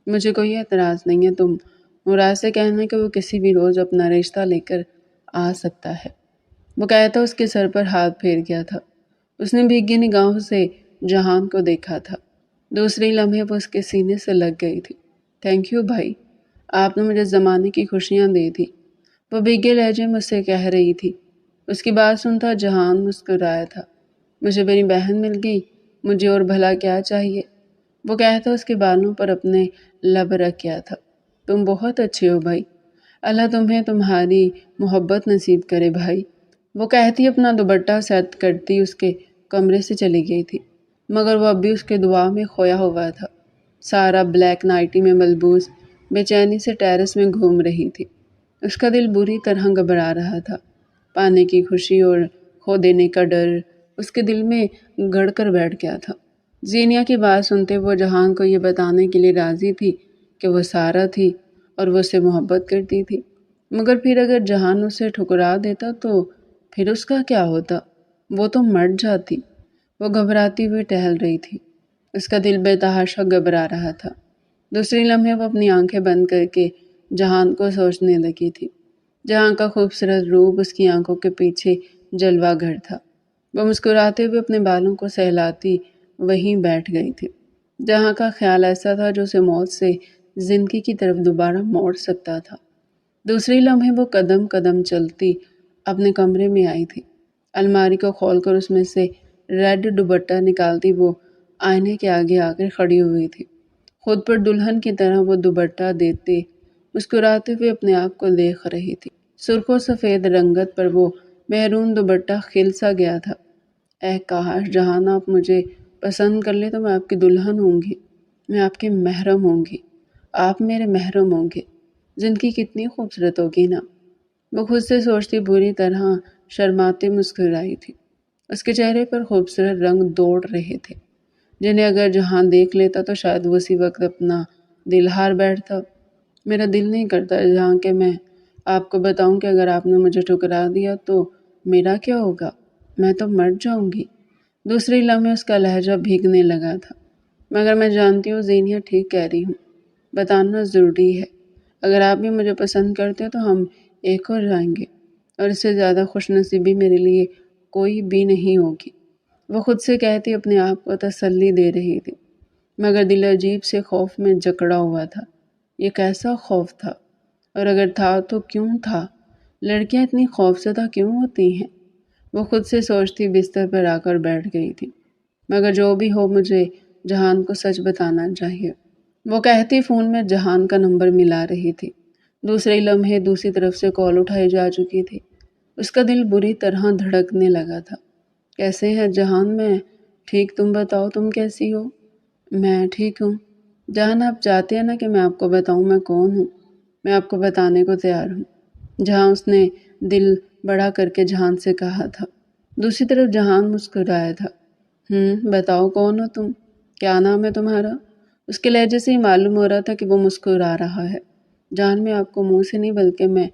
مجھے کوئی اعتراض نہیں ہے، تم مراد سے کہنا کہ وہ کسی بھی روز اپنا رشتہ لے کر آ سکتا ہے۔ وہ کہتا اس کے سر پر ہاتھ پھیر گیا تھا۔ اس نے بھیگی نگاہوں سے جہان کو دیکھا تھا۔ دوسری لمحے وہ اس کے سینے سے لگ گئی تھی۔ تھینک یو بھائی، آپ نے مجھے زمانے کی خوشیاں دی تھی، وہ بھیگے لہجے مجھ سے کہہ رہی تھی۔ اس کی بات سنتا جہان مسکرایا تھا۔ مجھے میری بہن مل گئی، مجھے اور بھلا کیا چاہیے؟ وہ کہتا اس کے بالوں پر اپنے لب رکھ گیا تھا۔ تم بہت اچھے ہو بھائی، اللہ تمہیں تمہاری محبت نصیب کرے بھائی، وہ کہتی اپنا دوپٹہ سیٹ کرتی اس کے کمرے سے چلی گئی تھی، مگر وہ اب بھی اس کے دعا میں کھویا ہوا تھا۔ سارا بلیک نائٹی میں ملبوس بے چینی سے ٹیرس میں گھوم رہی تھی۔ اس کا دل بری طرح گھبرا رہا تھا۔ پانے کی خوشی اور کھو دینے کا ڈر اس کے دل میں گڑ کر بیٹھ گیا تھا۔ زینیا کی بات سنتے وہ جہان کو یہ بتانے کے لیے راضی تھی کہ وہ سارا تھی اور وہ اسے محبت کرتی تھی، مگر پھر اگر جہان اسے ٹھکرا دیتا تو پھر اس کا کیا ہوتا؟ وہ تو مر جاتی۔ وہ گھبراتی ہوئی ٹہل رہی تھی۔ اس کا دل بے تحاشا گھبرا رہا تھا۔ دوسری لمحے وہ اپنی آنکھیں بند کر کے جہان کو سوچنے لگی تھی۔ جہان کا خوبصورت روپ اس کی آنکھوں کے پیچھے جلوہ گر تھا۔ وہ مسکراتے ہوئے اپنے بالوں کو سہلاتی وہیں بیٹھ گئی تھی۔ جہاں کا خیال ایسا تھا جو اسے موت سے زندگی کی طرف دوبارہ موڑ سکتا تھا۔ دوسری لمحے وہ قدم قدم چلتی اپنے کمرے میں آئی تھی۔ الماری کو کھول کر اس میں سے ریڈ دوپٹہ نکالتی وہ آئینے کے آگے آ کر کھڑی ہوئی تھی۔ خود پر دلہن کی طرح وہ دوپٹہ دیتے مسکراتے ہوئے اپنے آپ کو دیکھ رہی تھی۔ سرخ و سفید رنگت پر وہ مہرون دوپٹہ کھل سا گیا تھا۔ اے کاش جہان آپ مجھے پسند کر لے تو میں آپ کی دلہن ہوں گی، میں آپ کی محرم ہوں گی، آپ میرے محرم ہوں گے، زندگی کتنی خوبصورت ہوگی نا۔ وہ خود سے سوچتی بری طرح شرماتی مسکرائی تھی۔ اس کے چہرے پر خوبصورت رنگ دوڑ رہے تھے، جنہیں اگر جہان دیکھ لیتا تو شاید وہ اسی وقت اپنا دل ہار بیٹھتا۔ میرا دل نہیں کرتا جہاں کہ میں آپ کو بتاؤں کہ اگر آپ نے مجھے ٹھکرا دیا تو میرا کیا ہوگا، میں تو مر جاؤں گی۔ دوسری لمحے اس کا لہجہ بھیگنے لگا تھا۔ مگر میں جانتی ہوں زینیا ٹھیک کہہ رہی ہوں، بتانا ضروری ہے۔ اگر آپ بھی مجھے پسند کرتے تو ہم ایک ہو جائیں گے، اور اس سے زیادہ خوش نصیبی میرے لیے کوئی بھی نہیں ہوگی، وہ خود سے کہتی اپنے آپ کو تسلی دے رہی تھی، مگر دل عجیب سے خوف میں جکڑا ہوا تھا۔ یہ کیسا خوف تھا؟ اور اگر تھا تو کیوں تھا؟ لڑکیاں اتنی خوفزدہ کیوں ہوتی ہیں؟ وہ خود سے سوچتی بستر پر آ کر بیٹھ گئی تھی۔ مگر جو بھی ہو مجھے جہان کو سچ بتانا چاہیے، وہ کہتی فون میں جہان کا نمبر ملا رہی تھی۔ دوسرے لمحے دوسری طرف سے کال اٹھائی جا چکی تھی۔ اس کا دل بری طرح دھڑکنے لگا تھا۔ کیسے ہے جہان؟ میں ٹھیک، تم بتاؤ تم کیسی ہو؟ میں ٹھیک ہوں جہان، آپ چاہتے ہیں نا کہ میں آپ کو بتاؤں میں کون ہوں؟ میں آپ کو بتانے کو تیار ہوں جہاں، اس نے دل بڑا کر کے جہان سے کہا تھا۔ دوسری طرف جہان مسکرایا تھا۔ بتاؤ کون ہو تم، کیا نام ہے تمہارا؟ اس کے لہجے سے ہی معلوم ہو رہا تھا کہ وہ مسکرا رہا ہے۔ جان، میں آپ کو منہ سے نہیں بلکہ میں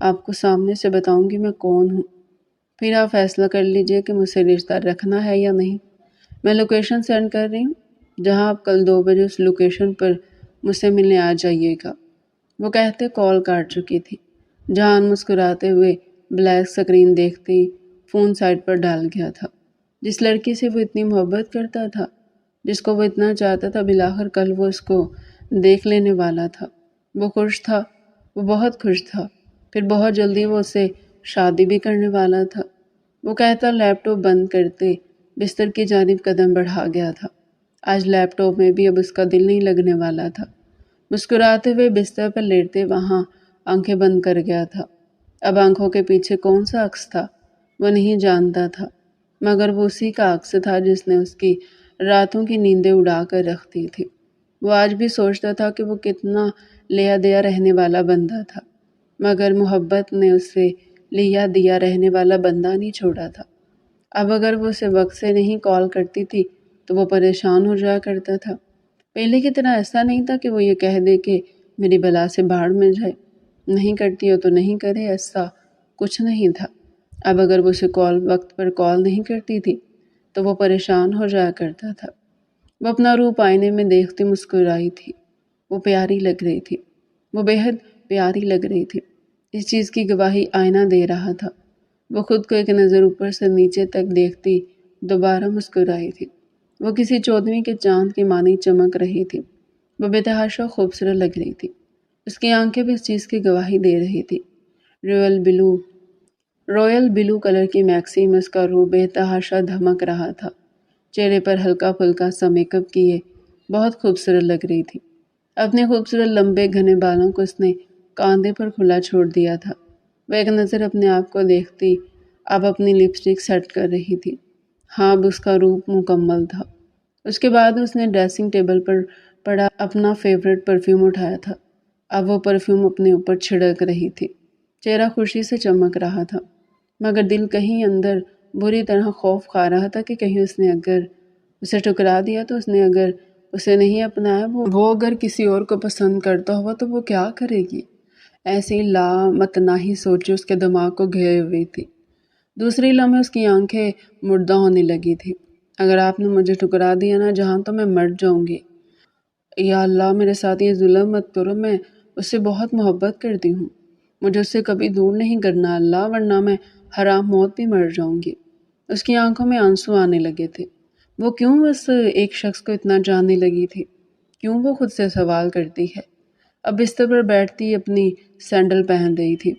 آپ کو سامنے سے بتاؤں گی میں کون ہوں، پھر آپ فیصلہ کر لیجئے کہ مجھ سے رشتہ رکھنا ہے یا نہیں۔ میں لوکیشن سینڈ کر رہی ہوں، جہاں آپ کل 2 بجے اس لوکیشن پر مجھ سے ملنے آ جائیے گا، وہ کہتے کال کاٹ چکی تھی۔ جہان مسکراتے ہوئے بلیک سکرین دیکھتے ہی فون سائڈ پر ڈال گیا تھا۔ جس لڑکی سے وہ اتنی محبت کرتا تھا، جس کو وہ اتنا چاہتا تھا، بالآخر کل وہ اس کو دیکھ لینے والا تھا۔ وہ خوش تھا، وہ بہت خوش تھا، پھر بہت جلدی وہ اسے شادی بھی کرنے والا تھا۔ وہ کہتا لیپ ٹاپ بند کرتے بستر کی جانب قدم بڑھا گیا تھا۔ آج لیپ ٹاپ میں بھی اب اس کا دل نہیں لگنے والا تھا۔ مسکراتے ہوئے بستر پر لیٹتے وہاں آنکھیں بند کر گیا تھا۔ اب آنکھوں کے پیچھے کون سا عکس تھا وہ نہیں جانتا تھا، مگر وہ اسی کا عکس تھا جس نے اس کی راتوں کی نیندیں اڑا کر رکھ دی تھی۔ وہ آج بھی سوچتا تھا کہ وہ کتنا لیا دیا رہنے والا بندہ تھا، مگر محبت نے اسے لیا دیا رہنے والا بندہ نہیں چھوڑا تھا۔ اب اگر وہ اسے وقت سے نہیں کال کرتی تھی تو وہ پریشان ہو جایا کرتا تھا۔ پہلے کی طرح ایسا نہیں تھا کہ وہ یہ کہہ دے کہ میری بلا سے بھاڑ میں جائے، نہیں کرتی ہو تو نہیں کرے، ایسا کچھ نہیں تھا۔ اب اگر وہ اسے وقت پر کال نہیں کرتی تھی تو وہ پریشان ہو جایا کرتا تھا۔ وہ اپنا روپ آئینے میں دیکھتی مسکرائی تھی۔ وہ پیاری لگ رہی تھی، وہ بے حد پیاری لگ رہی تھی۔ اس چیز کی گواہی آئینہ دے رہا تھا۔ وہ خود کو ایک نظر اوپر سے نیچے تک دیکھتی دوبارہ مسکرائی تھی۔ وہ کسی چودھویں کے چاند کی مانی چمک رہی تھی۔ وہ بے تحاشا خوبصورت لگ رہی تھی۔ اس کی آنکھیں بھی اس چیز کی گواہی دے رہی تھی۔ رویل بلو کلر کی میکسی میں اس کا روح بے تحاشا دھمک رہا تھا۔ چہرے پر ہلکا پھلکا سا میک اپ کیے بہت خوبصورت لگ رہی تھی۔ اپنے خوبصورت لمبے گھنے بالوں کو اس نے کاندھے پر کھلا چھوڑ دیا تھا۔ وہ ایک نظر اپنے آپ کو دیکھتی اب اپنی لپسٹک سیٹ کر رہی تھی۔ ہاں، اب اس کا روپ مکمل تھا۔ اس کے بعد اس نے ڈریسنگ ٹیبل پر پڑا اپنا فیورٹ پرفیوم اٹھایا تھا۔ اب وہ پرفیوم اپنے اوپر چھڑک رہی تھی۔ چہرہ خوشی سے چمک رہا تھا، مگر دل کہیں اندر بری طرح خوف کھا رہا تھا کہ کہیں اس نے اگر اسے ٹھکرا دیا تو اس نے اگر اسے نہیں اپنایا، وہ اگر کسی اور کو پسند کرتا ہوا تو وہ کیا کرے گی۔ ایسی لامتناہی سوچیں اس کے دماغ کو گھیرے ہوئی تھی۔ دوسری لمحے اس کی آنکھیں مردہ ہونے لگی تھی۔ اگر آپ نے مجھے ٹھکرا دیا نا جہاں، تو میں مر جاؤں گی۔ یا اللہ، میرے ساتھ یہ ظلم مت کرو، میں اس سے بہت محبت کرتی ہوں، مجھے اس سے کبھی دور نہیں کرنا اللہ، ورنہ میں حرام موت بھی مر جاؤں گی۔ اس کی آنکھوں میں آنسو آنے لگے تھے۔ وہ کیوں اس ایک شخص کو اتنا جاننے لگی تھی؟ کیوں وہ خود سے سوال کرتی ہے؟ اب بستر پر بیٹھتی اپنی سینڈل پہن رہی تھی۔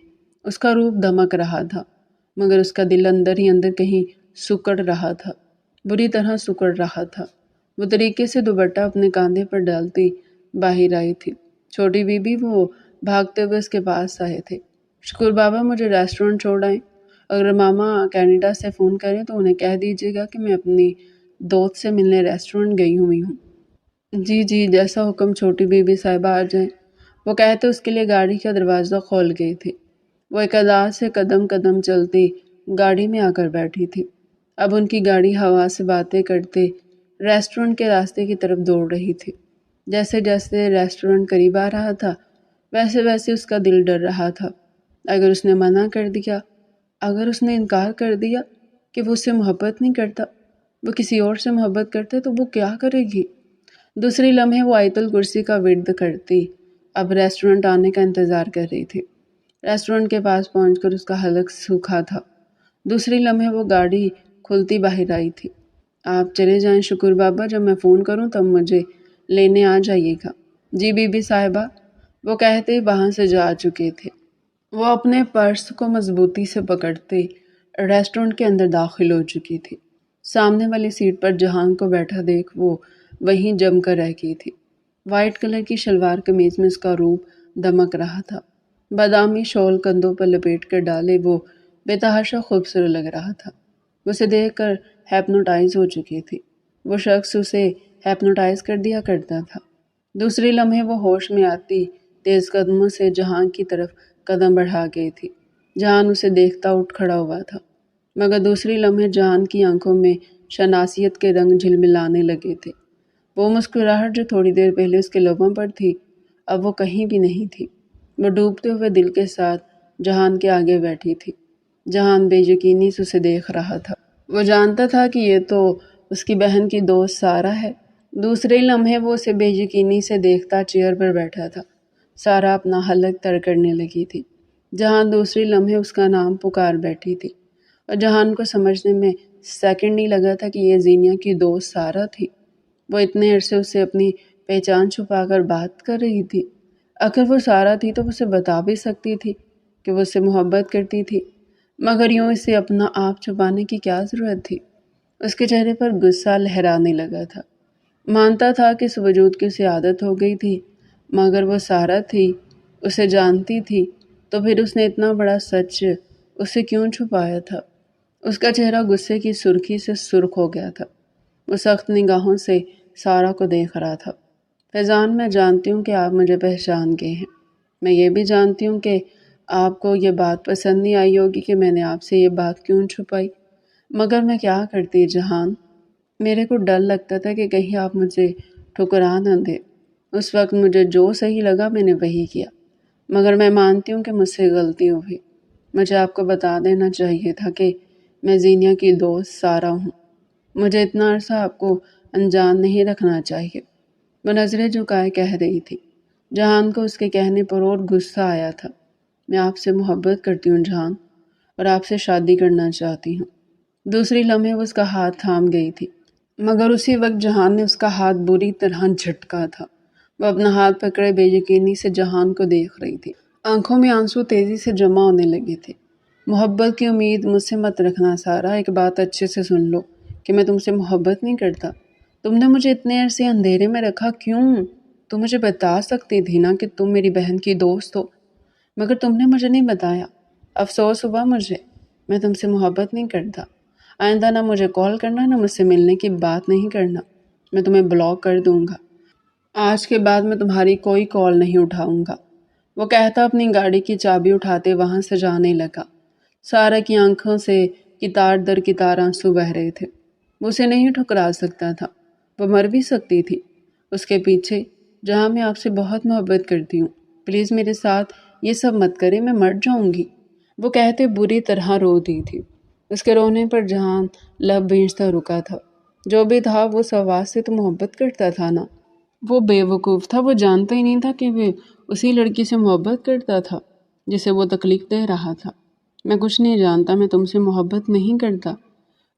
اس کا روپ دمک رہا تھا، مگر اس کا دل اندر ہی اندر کہیں سکڑ رہا تھا، بری طرح سکڑ رہا تھا۔ وہ طریقے سے دوپٹہ اپنے کاندھے پر ڈالتی باہر آئی تھی۔ چھوٹی بی بی وہ بھاگتے ہوئے اس کے پاس آئے تھے۔ شکر بابا، مجھے ریسٹورنٹ چھوڑ آئیں۔ اگر ماما کینیڈا سے فون کریں تو انہیں کہہ دیجیے گا کہ میں اپنی دوست سے ملنے ریسٹورنٹ گئی ہوئی ہوں۔ جی جی، جیسا حکم چھوٹی بی بی صاحبہ، آ جائیں۔ وہ کہتے اس کے لیے گاڑی کا دروازہ کھول گئی تھی۔ وہ ایک ادا سے قدم قدم چلتی گاڑی میں آ کر بیٹھی تھی۔ اب ان کی گاڑی ہوا سے باتیں کرتے ریسٹورنٹ کے راستے کی طرف دوڑ رہی تھی۔ جیسے جیسے ریسٹورنٹ قریب آ رہا تھا ویسے ویسے اس کا دل ڈر رہا تھا۔ اگر اس نے منع کر دیا، اگر اس نے انکار کر دیا کہ وہ اس سے محبت نہیں کرتا، وہ کسی اور سے محبت کرتا، تو وہ کیا کرے گی؟ دوسری لمحے وہ آیت الکرسی کا ورد کرتی اب ریسٹورنٹ آنے کا انتظار کر رہی تھی۔ ریسٹورنٹ کے پاس پہنچ کر اس کا حلق سوکھا تھا۔ دوسری لمحے وہ گاڑی کھلتی باہر آئی تھی۔ آپ چلے جائیں شکر بابا، جب میں فون کروں تب مجھے لینے آ جائیے گا۔ جی بی بی صاحبہ، وہ کہتے وہاں سے جا چکے تھے۔ وہ اپنے پرس کو مضبوطی سے پکڑتے ریسٹورنٹ کے اندر داخل ہو چکی تھی۔ سامنے والی سیٹ پر جہان کو بیٹھا دیکھ وہ وہیں جم کر رہ گئی تھی۔ وائٹ کلر کی شلوار قمیض میں اس کا روپ دمک رہا تھا۔ بادامی شال کندھوں پر لپیٹ کر ڈالے وہ بے تحاشا خوبصورت لگ رہا تھا۔ وہ اسے دیکھ کر ہیپنوٹائز ہو چکی تھی۔ وہ شخص اسے ہیپنوٹائز کر دیا کرتا تھا۔ دوسری لمحے وہ ہوش میں آتی تیز قدموں سے جہان کی طرف قدم بڑھا گئی تھی۔ جہان اسے دیکھتا اٹھ کھڑا ہوا تھا، مگر دوسری لمحے جہان کی آنکھوں میں شناسیت کے رنگ جھلملانے لگے تھے۔ وہ مسکراہٹ جو تھوڑی دیر پہلے اس کے لبوں پر تھی اب وہ کہیں بھی نہیں تھی۔ وہ ڈوبتے ہوئے دل کے ساتھ جہان کے آگے بیٹھی تھی۔ جہان بے یقینی سے اسے دیکھ رہا تھا۔ وہ جانتا تھا کہ یہ تو اس کی بہن کی دوست سارہ ہے۔ دوسرے لمحے وہ اسے بے یقینی سے دیکھتا چیئر پر بیٹھا تھا۔ سارہ اپنا حلق تر کرنے لگی تھی۔ جہان دوسری لمحے اس کا نام پکار بیٹھی تھی، اور جہان کو سمجھنے میں سیکنڈ نہیں لگا تھا کہ یہ زینیا کی دوست سارہ تھی۔ وہ اتنے عرصے اس سے اپنی پہچان چھپا کر بات کر رہی تھی۔ اگر وہ سارہ تھی تو اسے بتا بھی سکتی تھی کہ وہ اس سے محبت کرتی تھی، مگر یوں اسے اپنا آپ چھپانے کی کیا ضرورت تھی؟ اس کے چہرے پر غصہ لہرانے لگا تھا۔ مانتا تھا کہ اس وجود کی اسے عادت ہو گئی تھی، مگر وہ سارہ تھی، اسے جانتی تھی، تو پھر اس نے اتنا بڑا سچ اسے کیوں چھپایا تھا؟ اس کا چہرہ غصے کی سرخی سے سرخ ہو گیا تھا۔ وہ سخت نگاہوں سے سارہ کو دیکھ رہا تھا۔ فیضان، میں جانتی ہوں کہ آپ مجھے پہچان گئے ہیں۔ میں یہ بھی جانتی ہوں کہ آپ کو یہ بات پسند نہیں آئی ہوگی کہ میں نے آپ سے یہ بات کیوں چھپائی، مگر میں کیا کرتی جہان، میرے کو ڈر لگتا تھا کہ کہیں آپ مجھے ٹھکرا نہ دے۔ اس وقت مجھے جو صحیح لگا میں نے وہی کیا، مگر میں مانتی ہوں کہ مجھ سے غلطی ہوئی۔ مجھے آپ کو بتا دینا چاہیے تھا کہ میں زینیا کی دوست سارا ہوں۔ مجھے اتنا عرصہ آپ کو انجان نہیں رکھنا چاہیے۔ وہ نظریں جھکائے کہہ رہی تھی۔ جہان کو اس کے کہنے پر اور غصہ آیا تھا۔ میں آپ سے محبت کرتی ہوں جہان، اور آپ سے شادی کرنا چاہتی ہوں۔ دوسری لمحے وہ اس کا ہاتھ تھام گئی تھی، مگر اسی وقت جہان نے اس کا ہاتھ بری طرح جھٹکا تھا۔ وہ اپنا ہاتھ پکڑے بے یقینی سے جہان کو دیکھ رہی تھی۔ آنکھوں میں آنسو تیزی سے جمع ہونے لگے تھے۔ محبت کی امید مجھ سے مت رکھنا سارا، ایک بات اچھے سے سن لو کہ میں تم سے محبت نہیں کرتا۔ تم نے مجھے اتنے عرصے اندھیرے میں رکھا کیوں؟ تم مجھے بتا سکتی تھی نا کہ تم میری بہن کی دوست ہو، مگر تم نے مجھے نہیں بتایا۔ افسوس ہوا مجھے۔ میں تم سے محبت نہیں کرتا۔ آئندہ نہ مجھے کال کرنا، نہ مجھ سے ملنے کی بات نہیں کرنا۔ میں تمہیں بلاک کر دوں گا۔ آج کے بعد میں تمہاری کوئی کال نہیں اٹھاؤں گا۔ وہ کہتا اپنی گاڑی کی چابی اٹھاتے وہاں سے جانے لگا۔ سارا کی آنکھوں سے قطار در قطار آنسو بہہ رہے تھے۔ وہ اسے نہیں ٹھکرا سکتا تھا، وہ مر بھی سکتی تھی اس کے پیچھے۔ جہاں میں آپ سے بہت محبت کرتی ہوں، پلیز میرے ساتھ یہ سب مت کرے، میں مر جاؤں گی۔ وہ کہتے بری طرح رو دی تھی۔ اس کے رونے پر جہان لب بھینچتا رکا تھا۔ جو بھی تھا وہ اس آواز سے تو محبت کرتا تھا نا۔ وہ بے وقوف تھا، وہ جانتا ہی نہیں تھا کہ وہ اسی لڑکی سے محبت کرتا تھا جسے وہ تکلیف دے رہا تھا۔ میں کچھ نہیں جانتا، میں تم سے محبت نہیں کرتا،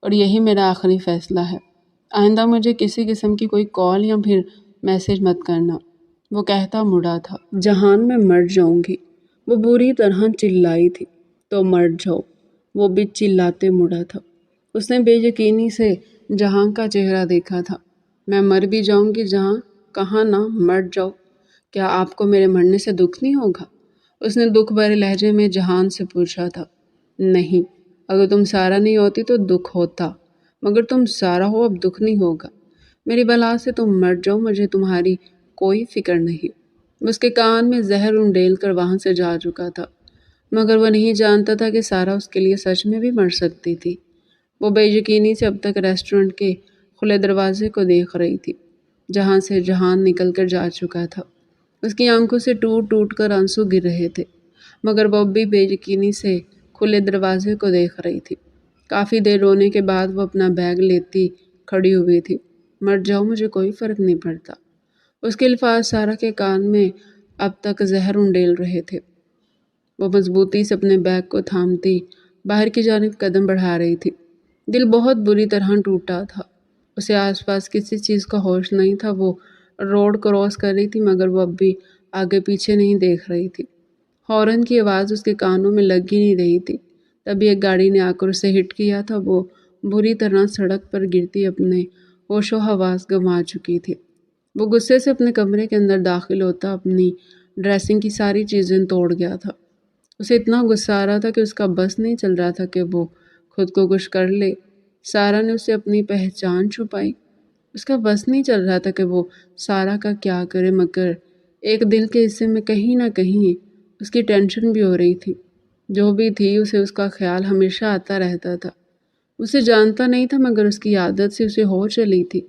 اور یہی میرا آخری فیصلہ ہے۔ آئندہ مجھے کسی قسم کی کوئی کال یا پھر میسج مت کرنا۔ وہ کہتا مڑا تھا۔ جہان میں مر جاؤں گی، وہ بری طرح چلائی تھی۔ تو مر جاؤ، وہ بھی چلاتے مڑا تھا۔ اس نے بے یقینی سے جہان کا چہرہ دیکھا تھا۔ میں مر بھی جاؤں گی جہاں، کہاں نہ مر جاؤ۔ کیا آپ کو میرے مرنے سے دکھ نہیں ہوگا؟ اس نے دکھ بھرے لہجے میں جہان سے پوچھا تھا۔ نہیں، اگر تم سارا نہیں ہوتی تو دکھ ہوتا، مگر تم سارا ہو، اب دکھ نہیں ہوگا۔ میری بلا سے تم مر جاؤ، مجھے تمہاری کوئی فکر نہیں۔ اس کے کان میں زہر انڈیل کر وہاں سے جا چکا تھا، مگر وہ نہیں جانتا تھا کہ سارا اس کے لیے سچ میں بھی مر سکتی تھی۔ وہ بے یقینی سے اب تک ریسٹورنٹ کے کھلے دروازے کو دیکھ رہی تھی جہاں سے جہان نکل کر جا چکا تھا۔ اس کی آنکھوں سے ٹوٹ ٹوٹ کر آنسو گر رہے تھے، مگر وہ اب بھی بے یقینی سے کھلے دروازے کو دیکھ رہی تھی۔ کافی دیر رونے کے بعد وہ اپنا بیگ لیتی کھڑی ہوئی تھی۔ مر جاؤ، مجھے کوئی فرق نہیں پڑتا۔ اس کے الفاظ سارا کے کان میں اب تک زہر انڈیل رہے تھے۔ وہ مضبوطی سے اپنے بیگ کو تھامتی باہر کی جانب قدم بڑھا رہی تھی۔ دل بہت بری طرح ٹوٹا تھا۔ اسے آس پاس کسی چیز کا ہوش نہیں تھا۔ وہ روڈ کراس کر رہی تھی، مگر وہ اب بھی آگے پیچھے نہیں دیکھ رہی تھی۔ ہارن کی آواز اس کے کانوں میں لگ ہی نہیں رہی تھی۔ تبھی ایک گاڑی نے آ کر اسے ہٹ کیا تھا۔ وہ بری طرح سڑک پر گرتی اپنے ہوش و حواس گنوا چکی تھی۔ وہ غصے سے اپنے کمرے کے اندر داخل ہوتا اپنی ڈریسنگ کی ساری چیزیں توڑ گیا تھا۔ اسے اتنا غصہ آ رہا تھا کہ اس کا بس نہیں چل رہا تھا کہ وہ خود کو کچھ کر لے۔ سارا نے اسے اپنی پہچان چھپائی۔ اس کا بس نہیں چل رہا تھا کہ وہ سارا کا کیا کرے، مگر ایک دل کے حصے میں کہیں نہ کہیں اس کی ٹینشن بھی ہو رہی تھی۔ جو بھی تھی، اسے اس کا خیال ہمیشہ آتا رہتا تھا۔ اسے جانتا نہیں تھا، مگر اس کی عادت سے اسے ہو چلی تھی۔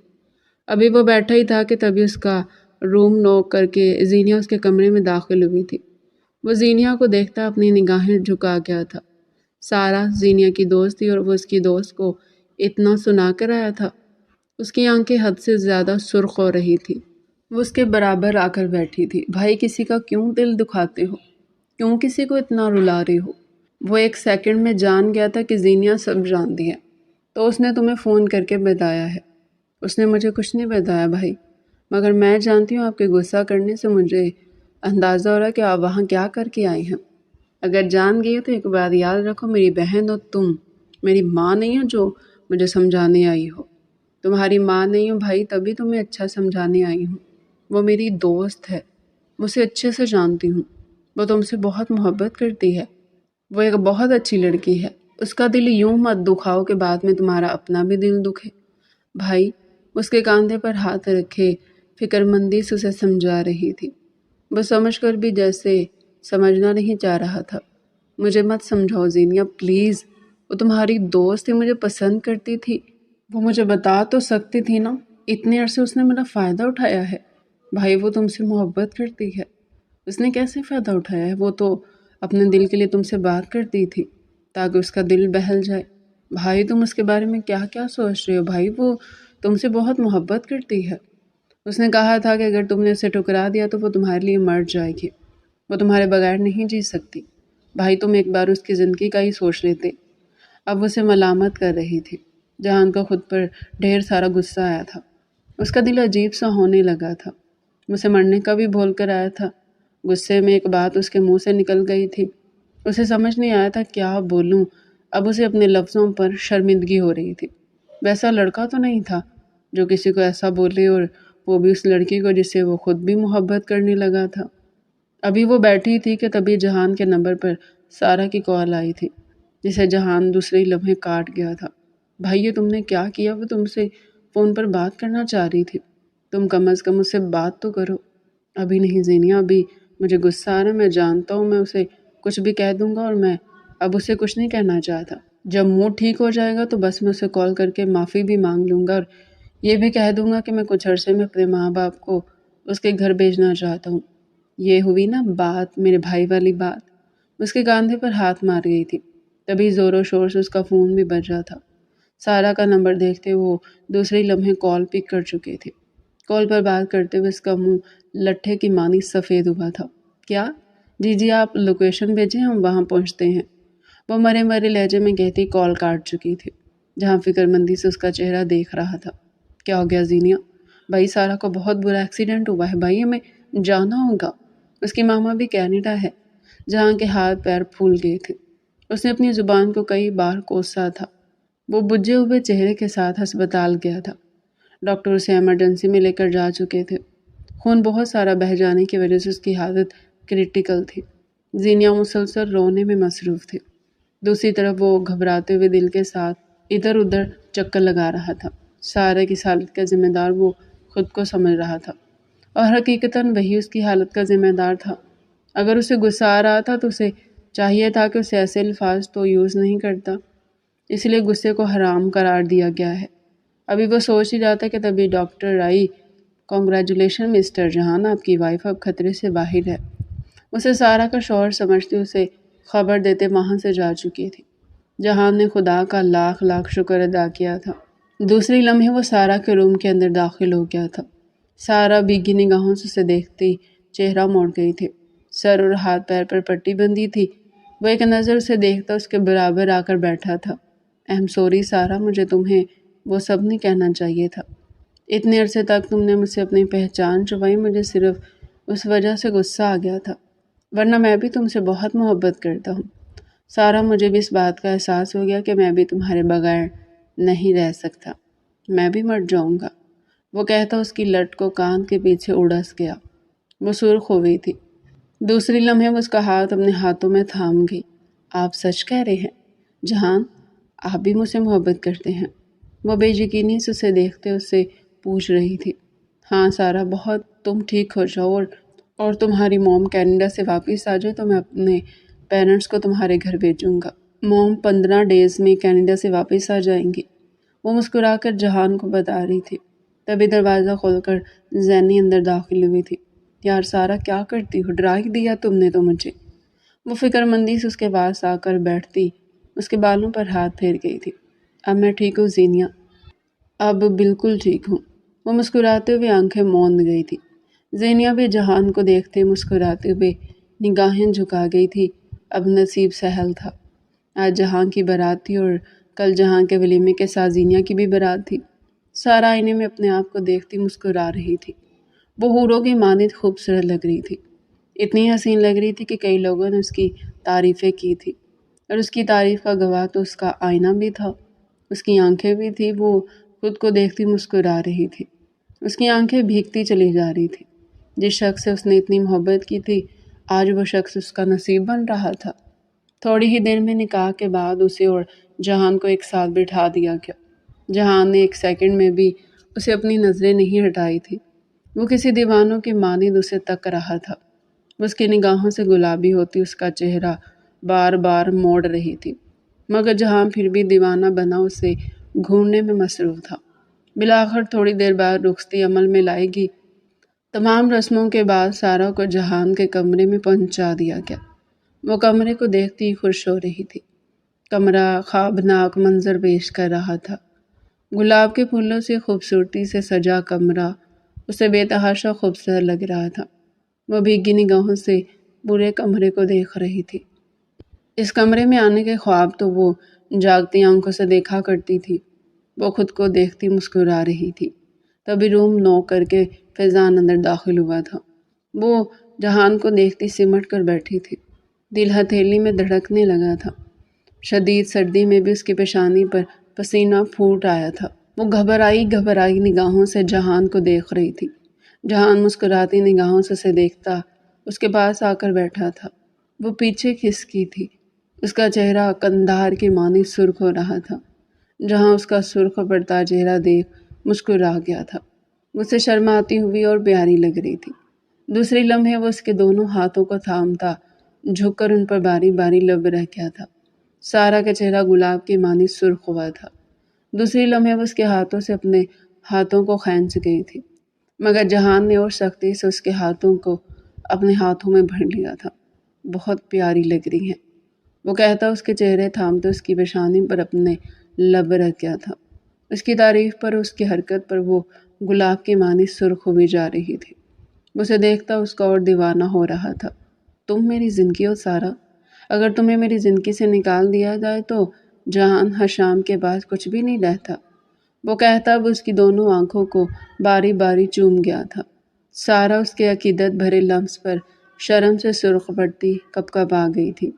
ابھی وہ بیٹھا ہی تھا کہ تبھی اس کا روم نوک کر کے زینیا اس کے کمرے میں داخل ہوئی تھی۔ وہ زینیا کو دیکھتا اپنی نگاہیں جھکا گیا تھا۔ سارا زینیا کی دوست تھی، اور وہ اس کی دوست کو اتنا سنا کر آیا تھا۔ اس کی آنکھیں حد سے زیادہ سرخ ہو رہی تھی۔ وہ اس کے برابر آ کر بیٹھی تھی۔ بھائی، کسی کا کیوں دل دکھاتے ہو؟ کیوں کسی کو اتنا رلا رہی ہو؟ وہ ایک سیکنڈ میں جان گیا تھا کہ زینیا سب جانتی ہے، تو اس نے تمہیں فون کر کے بتایا ہے۔ اس نے مجھے کچھ نہیں بتایا بھائی، مگر میں جانتی ہوں آپ کے غصہ کرنے سے مجھے اندازہ ہو رہا ہے کہ آپ وہاں کیا کر کے آئی ہیں۔ اگر جان گئی ہو تو ایک بات یاد رکھو، میری بہن ہو تم، میری ماں نہیں ہو جو مجھے سمجھانے آئی ہو۔ تمہاری ماں نہیں ہوں بھائی، تبھی تمہیں اچھا سمجھانے آئی ہوں۔ وہ میری دوست ہے، میں اسے اچھے سے جانتی ہوں۔ وہ تم سے بہت محبت کرتی ہے۔ وہ ایک بہت اچھی لڑکی ہے۔ اس کا دل یوں مت دکھاؤ کہ بعد میں تمہارا اپنا بھی دل دکھے۔ بھائی، اس کے کاندھے پر ہاتھ رکھے فکر مندی سے اسے سمجھا رہی تھی۔ وہ سمجھ کر بھی جیسے سمجھنا نہیں چاہ رہا تھا۔ مجھے مت سمجھاؤ زینیا، پلیز، وہ تمہاری دوست تھی، مجھے پسند کرتی تھی، وہ مجھے بتا تو سکتی تھی نا۔ اتنے عرصے اس نے میرا فائدہ اٹھایا ہے۔ بھائی وہ تم سے محبت کرتی ہے۔ اس نے کیسے فائدہ اٹھایا ہے؟ وہ تو اپنے دل کے لیے تم سے بات کرتی تھی تاکہ اس کا دل بہل جائے۔ بھائی تم اس کے بارے میں کیا کیا سوچ رہے ہو؟ بھائی وہ تم سے بہت محبت کرتی ہے۔ اس نے کہا تھا کہ اگر تم نے اسے ٹھکرا دیا تو وہ تمہارے لیے مر جائے گی، وہ تمہارے بغیر نہیں جی سکتی۔ بھائی تم ایک بار اس کی زندگی کا ہی سوچ لیتے۔ اب وہ اسے ملامت کر رہی تھی۔ جہان کو خود پر ڈھیر سارا غصہ آیا تھا۔ اس کا دل عجیب سا ہونے لگا تھا۔ اسے مرنے کا بھی بول کر آیا تھا۔ غصے میں ایک بات اس کے منہ سے نکل گئی تھی۔ اسے سمجھ نہیں آیا تھا کیا بولوں۔ اب اسے اپنے لفظوں پر شرمندگی ہو رہی تھی۔ ویسا لڑکا تو نہیں تھا جو کسی کو ایسا بولے، اور وہ بھی اس لڑکی کو جس سے وہ خود بھی محبت کرنے لگا تھا۔ ابھی وہ بیٹھی تھی کہ تبھی جہان کے نمبر پر سارا کی کال آئی تھی، جسے جہان دوسرے لمحے کاٹ گیا تھا۔ بھائی یہ تم نے کیا کیا؟ وہ تم سے فون پر بات کرنا چاہ رہی تھی، تم کم از کم اس سے بات تو کرو۔ ابھی نہیں زینیا، ابھی مجھے غصہ آ رہا، میں جانتا ہوں میں اسے کچھ بھی کہہ دوں گا، اور میں اب اسے کچھ نہیں کہنا چاہتا۔ جب موڈ ٹھیک ہو جائے گا تو بس میں اسے کال کر کے معافی بھی مانگ لوں گا، اور یہ بھی کہہ دوں گا کہ میں کچھ عرصے میں اپنے ماں باپ کو اس کے گھر بھیجنا چاہتا ہوں۔ یہ ہوئی نا بات، میرے بھائی والی بات۔ اس کے کاندھے پر ہاتھ مار گئی تھی۔ تبھی زور و شور سے اس کا فون بھی بج رہا تھا۔ سارا کا نمبر دیکھتے وہ دوسرے لمحے کال پک کر چکے تھے۔ کال پر بات کرتے ہوئے اس کا منہ لٹھے کی مانی سفید ہوا تھا۔ کیا؟ جی آپ لوکیشن بھیجیں، ہم وہاں پہنچتے ہیں، وہ مرے مرے لہجے میں کہتی کال کاٹ چکی تھی۔ جہاں فکر مندی سے اس کا چہرہ دیکھ رہا تھا۔ کیا ہو گیا زینیا؟ بھائی سارا کو بہت برا ایکسیڈنٹ ہوا ہے، بھائی ہمیں جانا ہوگا، اس کی ماما بھی کینیڈا ہے۔ جہاں کے ہاتھ پیر پھول گئے تھے۔ اس نے اپنی زبان کو کئی بار کوسا تھا۔ وہ بجھے ہوئے چہرے کے ساتھ ہسپتال گیا تھا۔ ڈاکٹر اسے ایمرجنسی میں لے کر جا چکے تھے۔ خون بہت سارا بہہ جانے کی وجہ سے اس کی حالت کریٹیکل تھی۔ زینیا مسلسل رونے میں مصروف تھی۔ دوسری طرف وہ گھبراتے ہوئے دل کے ساتھ ادھر ادھر چکر لگا رہا تھا۔ سارے کی حالت کا ذمہ دار وہ خود کو سمجھ رہا تھا، اور حقیقتاً وہی اس کی حالت کا ذمہ دار تھا۔ اگر اسے غصہ آ رہا تھا تو اسے چاہیے تھا کہ اسے ایسے الفاظ تو یوز نہیں کرتا، اس لیے غصے کو حرام قرار دیا گیا ہے۔ ابھی وہ سوچ ہی رہا تھا کہ تبھی ڈاکٹر آئی۔ کانگریچولیشن مسٹر جہان، آپ کی وائف اب خطرے سے باہر ہے۔ اسے سارا کا شوہر سمجھتے اسے خبر دیتے وہاں سے جا چکی تھی۔ جہان نے خدا کا لاکھ لاکھ شکر ادا کیا تھا۔ دوسری لمحے وہ سارا کے روم کے اندر داخل ہو گیا تھا۔ سارا بھیگی نگاہوں سے اسے دیکھتی چہرہ موڑ گئی تھی۔ سر اور ہاتھ پیر پر پٹی بندھی تھی۔ وہ ایک نظر اسے دیکھتا اس کے برابر آ کر بیٹھا تھا۔ ایم سوری سارا، مجھے تمہیں وہ سب نہیں کہنا چاہیے تھا۔ اتنے عرصے تک تم نے مجھ سے اپنی پہچان چھپائی، مجھے صرف اس وجہ سے غصہ آ گیا تھا، ورنہ میں بھی تم سے بہت محبت کرتا ہوں۔ سارا، مجھے بھی اس بات کا احساس ہو گیا کہ میں بھی تمہارے بغیر نہیں رہ سکتا، میں بھی مر جاؤں گا، وہ کہتا اس کی لٹ کو کان کے پیچھے اڑس گیا۔ وہ سرخ ہو گئی تھی۔ دوسری لمحے وہ اس کا ہاتھ اپنے ہاتھوں میں تھام گئی۔ آپ سچ کہہ رہے ہیں جہان، آپ بھی مجھ سے محبت کرتے ہیں؟ وہ بے یقینی سے اسے دیکھتے اس سے پوچھ رہی تھی۔ ہاں سارا، بہت، تم ٹھیک ہو جاؤ اور تمہاری موم کینیڈا سے واپس آ جائے تو میں اپنے پیرنٹس کو تمہارے گھر بھیجوں گا۔ موم 15 ڈیز میں کینیڈا سے واپس آ جائیں گی، وہ مسکرا کر جہان کو بتا رہی تھی۔ تبھی دروازہ کھول کر زینی اندر داخل ہوئی تھی۔ یار سارا، کیا کرتی ہو؟ ڈرا ہی دیا تم نے تو مجھے، وہ فکر مندی سے اس کے پاس آ کر بیٹھتی اس کے بالوں پر ہاتھ پھیر گئی تھی۔ اب میں ٹھیک ہوں زینیا، اب بالکل ٹھیک ہوں، وہ مسکراتے ہوئے آنکھیں موند گئی تھی۔ زینیا بھی جہان کو دیکھتے مسکراتے ہوئے نگاہیں جھکا گئی تھی۔ اب نصیب سہل تھا۔ آج جہان کی بارات تھی اور کل جہان کے ولیمے کے ساتھ زینیا کی بھی بارات تھی۔ سارا آئینے میں اپنے آپ کو دیکھتی مسکرا رہی تھی۔ وہ حوروں کی مانند خوبصورت لگ رہی تھی، اتنی حسین لگ رہی تھی کہ کئی لوگوں نے اس کی تعریفیں کی تھی، اور اس کی تعریف کا گواہ تو اس کا آئینہ بھی تھا، اس کی آنکھیں بھی تھی۔ وہ خود کو دیکھتی مسکرا رہی تھی۔ اس کی آنکھیں بھیگتی چلی جا رہی تھی۔ جس شخص سے اس نے اتنی محبت کی تھی، آج وہ شخص اس کا نصیب بن رہا تھا۔ تھوڑی ہی دیر میں نکاح کے بعد اسے اور جہان کو ایک ساتھ بٹھا دیا گیا۔ جہان نے ایک سیکنڈ میں بھی اسے اپنی نظریں نہیں ہٹائی تھی۔ وہ کسی دیوانوں کی مانند اسے تک رہا تھا۔ اس کی نگاہوں سے گلابی ہوتی اس کا چہرہ بار بار موڑ رہی تھی۔ مگر جہاں پھر بھی دیوانہ بنا اسے گھورنے میں مصروف تھا۔ بالآخر تھوڑی دیر بعد رخصتی عمل میں لائے گی۔ تمام رسموں کے بعد سارا کو جہان کے کمرے میں پہنچا دیا گیا۔ وہ کمرے کو دیکھتی ہی خوش ہو رہی تھی۔ کمرہ خوابناک منظر پیش کر رہا تھا۔ گلاب کے پھولوں سے خوبصورتی سے سجا کمرہ اسے بے تحاشا خوبصورت لگ رہا تھا۔ وہ بھیگی نگاہوں سے پورے کمرے کو دیکھ رہی تھی۔ اس کمرے میں آنے کے خواب تو وہ جاگتی آنکھوں سے دیکھا کرتی تھی۔ وہ خود کو دیکھتی مسکرا رہی تھی۔ تبھی روم نوک کر کے فیضان اندر داخل ہوا تھا۔ وہ جہان کو دیکھتی سمٹ کر بیٹھی تھی۔ دل ہتھیلی میں دھڑکنے لگا تھا۔ شدید سردی میں بھی اس کی پیشانی پر پسینہ پھوٹ آیا تھا۔ وہ گھبرائی نگاہوں سے جہان کو دیکھ رہی تھی۔ جہان مسکراتی نگاہوں سے اسے دیکھتا اس کے پاس آ کر بیٹھا تھا۔ وہ پیچھے کھسکی تھی۔ اس کا چہرہ قندھار کی مانی سرخ ہو رہا تھا۔ جہاں اس کا سرخ پڑتا چہرہ دیکھ مسکرا گیا تھا۔ مجھ سے شرماتی ہوئی اور پیاری لگ رہی تھی۔ دوسری لمحے وہ اس کے دونوں ہاتھوں کو تھامتا جھک کر ان پر باری باری لب رہ گیا تھا۔ سارا کا چہرہ گلاب کی مانی سرخ ہوا تھا۔ دوسری لمحے وہ اس کے ہاتھوں سے اپنے ہاتھوں کو کھینچ گئی تھی، مگر جہان نے اور سختی سے اس کے ہاتھوں کو اپنے ہاتھوں میں بھر لیا تھا۔ بہت پیاری لگ رہی ہیں، وہ کہتا اس کے چہرے تھامتے اس کی پیشانی پر اپنے لب رکھ گیا تھا۔ اس کی تعریف پر اس کی حرکت پر وہ گلاب کی مانی سرخ ہوئی جا رہی تھی۔ اسے دیکھتا اس کا اور دیوانہ ہو رہا تھا۔ تم میری زندگی ہو سارا، اگر تمہیں میری زندگی سے نکال دیا جائے تو جہان حشام کے پاس کچھ بھی نہیں رہتا، وہ کہتا اب اس کی دونوں آنکھوں کو باری باری چوم گیا تھا۔ سارا اس کے عقیدت بھرے لفظ پر شرم سے سرخ پڑتی کپ کپ آ گئی تھی۔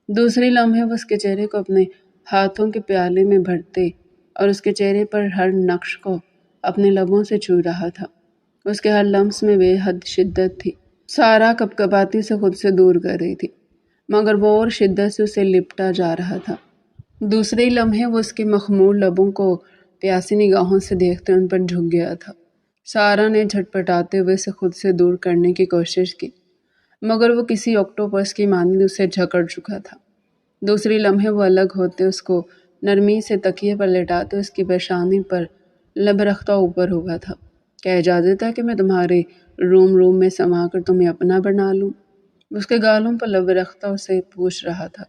دوسری لمحے وہ اس کے چہرے کو اپنے ہاتھوں کے پیالے میں بھرتے اور اس کے چہرے پر ہر نقش کو اپنے لبوں سے چھو رہا تھا۔ اس کے ہر لمس میں بے حد شدت تھی۔ سارا کپ کپاتی سے خود سے دور کر رہی تھی، مگر وہ اور شدت سے اسے لپٹا جا رہا تھا۔ دوسرے لمحے وہ اس کے مخمور لبوں کو پیاسی نگاہوں سے دیکھتے ان پر جھک گیا تھا۔ سارا نے جھٹپٹاتے ہوئے اسے خود سے دور کرنے کی کوشش کی، مگر وہ کسی آکٹوپس کی مانند اسے جکڑ چکا تھا۔ دوسری لمحے وہ الگ ہوتے اس کو نرمی سے تکیے پر لٹاتے اس کی پیشانی پر لب رکھتا اوپر ہوا تھا۔ کیا اجازت ہے کہ میں تمہارے روم میں سما کر تمہیں اپنا بنا لوں؟ اس کے گالوں پر لب رکھتا اسے پوچھ رہا تھا۔